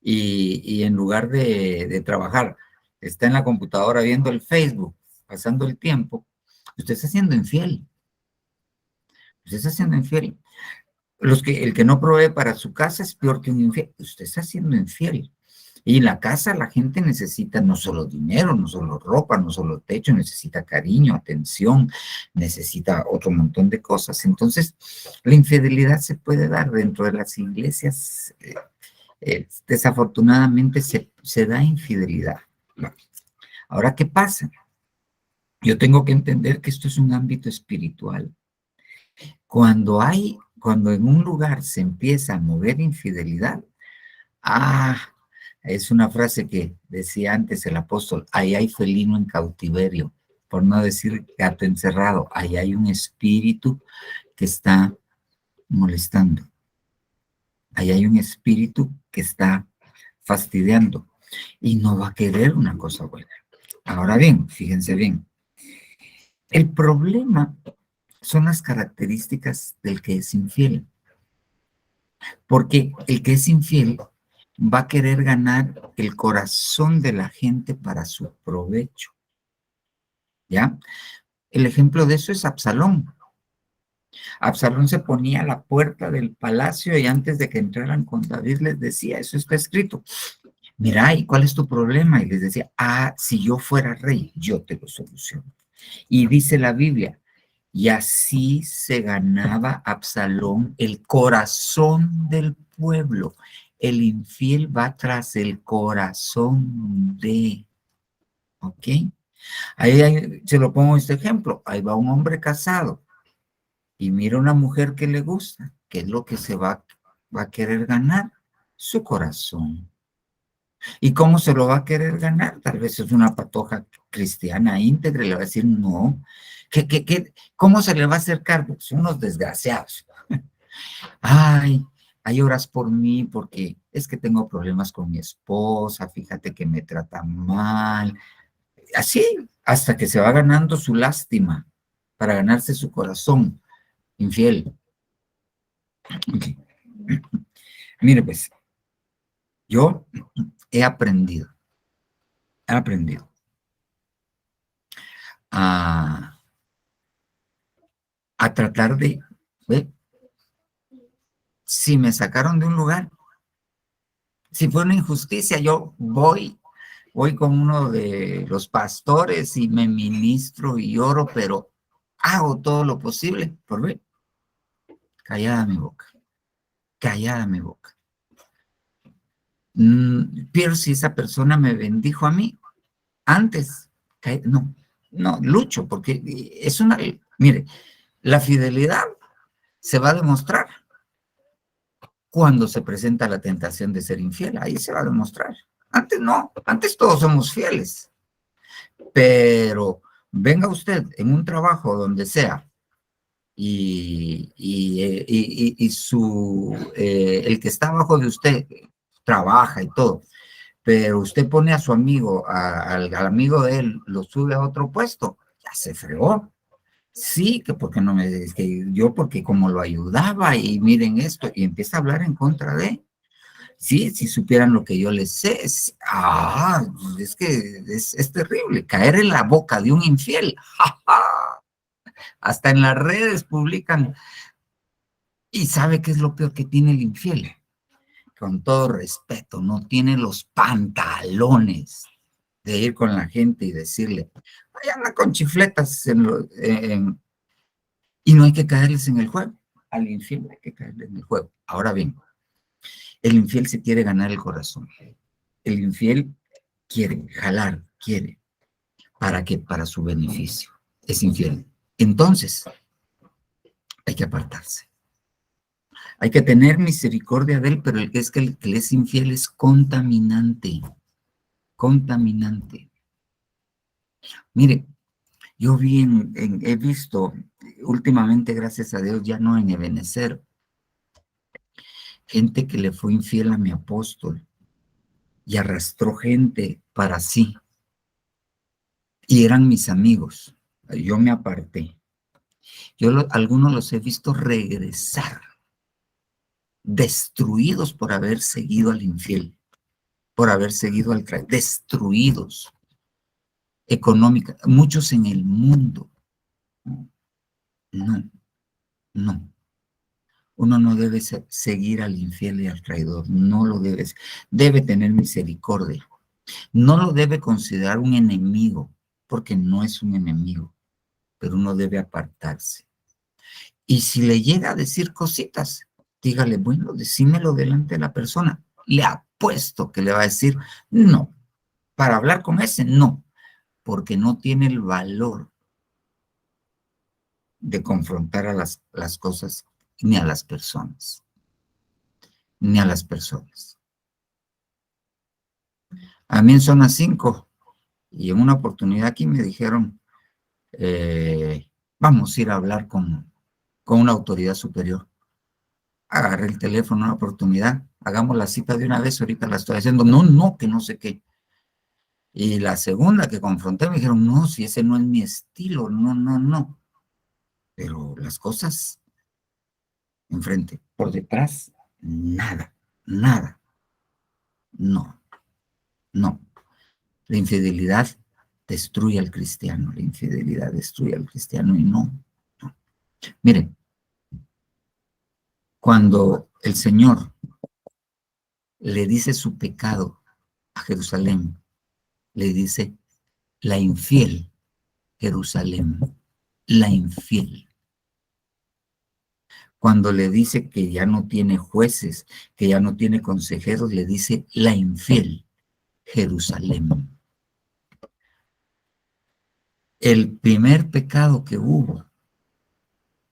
y en lugar de trabajar, está en la computadora viendo el Facebook, pasando el tiempo, usted está siendo infiel. Usted está siendo infiel. El que no provee para su casa es peor que un infiel. Usted está siendo infiel. Y en la casa la gente necesita no solo dinero, no solo ropa, no solo techo, necesita cariño, atención, necesita otro montón de cosas. Entonces, la infidelidad se puede dar dentro de las iglesias. Desafortunadamente se da infidelidad. Ahora, ¿qué pasa? Yo tengo que entender que esto es un ámbito espiritual. Cuando en un lugar se empieza a mover infidelidad, es una frase que decía antes el apóstol, ahí hay felino en cautiverio, por no decir gato encerrado, ahí hay un espíritu que está molestando, ahí hay un espíritu que está fastidiando y no va a querer una cosa buena. Ahora bien, fíjense bien, el problema son las características del que es infiel. Porque el que es infiel va a querer ganar el corazón de la gente para su provecho. ¿Ya? El ejemplo de eso es Absalón. Absalón se ponía a la puerta del palacio y antes de que entraran con David les decía, eso está escrito. Mira, ¿y cuál es tu problema? Y les decía, si yo fuera rey, yo te lo soluciono. Y dice la Biblia, y así se ganaba Absalón el corazón del pueblo. El infiel va tras el corazón de, ¿ok? Ahí se lo pongo este ejemplo. Ahí va un hombre casado y mira una mujer que le gusta. ¿Qué es lo que va a querer ganar? Su corazón. ¿Y cómo se lo va a querer ganar? Tal vez es una patoja cristiana íntegra y le va a decir, no. ¿Cómo se le va a acercar? Pues unos desgraciados. Ay, hay horas por mí porque es que tengo problemas con mi esposa, fíjate que me trata mal. Así, hasta que se va ganando su lástima para ganarse su corazón infiel. Okay. Mire, pues, yo he aprendido a tratar de, ¿ve? Si me sacaron de un lugar, si fue una injusticia, yo voy con uno de los pastores y me ministro y oro, pero hago todo lo posible por ver. Callada mi boca, callada mi boca. Pero si esa persona me bendijo a mí, antes, no, lucho, porque es una, mire, la fidelidad se va a demostrar cuando se presenta la tentación de ser infiel, ahí se va a demostrar. Antes no, antes todos somos fieles, pero venga usted en un trabajo donde sea y el que está abajo de usted trabaja y todo, pero usted pone a su amigo, al amigo de él, lo sube a otro puesto, ya se fregó. Sí, que porque no me, es que yo porque como lo ayudaba y miren esto, y empieza a hablar en contra de, sí, si supieran lo que yo les sé, es que es terrible, caer en la boca de un infiel, hasta en las redes publican, y ¿sabe qué es lo peor que tiene el infiel? Con todo respeto, no tiene los pantalones de ir con la gente y decirle, ay, anda con chifletas y no hay que caerles en el juego. Al infiel hay que caerle en el juego. Ahora bien, el infiel se quiere ganar el corazón. El infiel quiere jalar, quiere. ¿Para qué? Para su beneficio. Es infiel. Entonces, hay que apartarse. Hay que tener misericordia de él, pero el que le es infiel es contaminante. Contaminante. Mire, yo he visto últimamente, gracias a Dios, ya no en Ebenezer, gente que le fue infiel a mi apóstol y arrastró gente para sí. Y eran mis amigos. Yo me aparté. Algunos los he visto regresar, destruidos por haber seguido al infiel, por haber seguido al traidor, destruidos económica, muchos en el mundo. No, no. Uno no debe seguir al infiel y al traidor, no lo debes. Debe tener misericordia. No lo debe considerar un enemigo, porque no es un enemigo, pero uno debe apartarse. Y si le llega a decir cositas, dígale, bueno, decímelo delante de la persona. Le apuesto que le va a decir, no, para hablar con ese, no, porque no tiene el valor de confrontar a las cosas ni a las personas. Ni a las personas. A mí en zona 5, y en una oportunidad aquí me dijeron, vamos a ir a hablar con una autoridad superior. Agarré el teléfono, una oportunidad, hagamos la cita de una vez, ahorita la estoy haciendo, no, que no sé qué. Y la segunda que confronté me dijeron, no, si ese no es mi estilo, no. Pero las cosas enfrente, por detrás, nada, no. La infidelidad destruye al cristiano, la infidelidad destruye al cristiano y no. Miren, cuando el Señor le dice su pecado a Jerusalén, le dice la infiel Jerusalén, la infiel. Cuando le dice que ya no tiene jueces, que ya no tiene consejeros, le dice la infiel Jerusalén. El primer pecado que hubo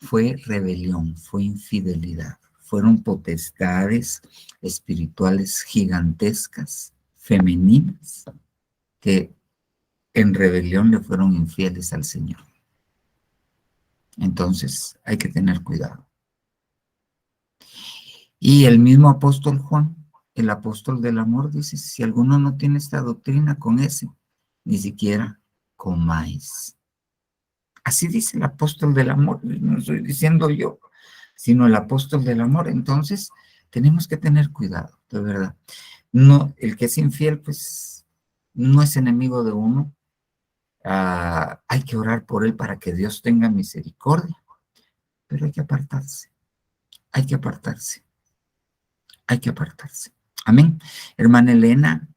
fue rebelión, fue infidelidad. Fueron potestades espirituales gigantescas, femeninas, que en rebelión le fueron infieles al Señor. Entonces hay que tener cuidado. Y el mismo apóstol Juan, el apóstol del amor, dice, si alguno no tiene esta doctrina, con ese, ni siquiera comáis. Así dice el apóstol del amor, no estoy diciendo yo, sino el apóstol del amor. Entonces, tenemos que tener cuidado, de verdad. No, el que es infiel, pues, no es enemigo de uno. Hay que orar por él para que Dios tenga misericordia, pero hay que apartarse, hay que apartarse, hay que apartarse. Amén. Hermana Elena,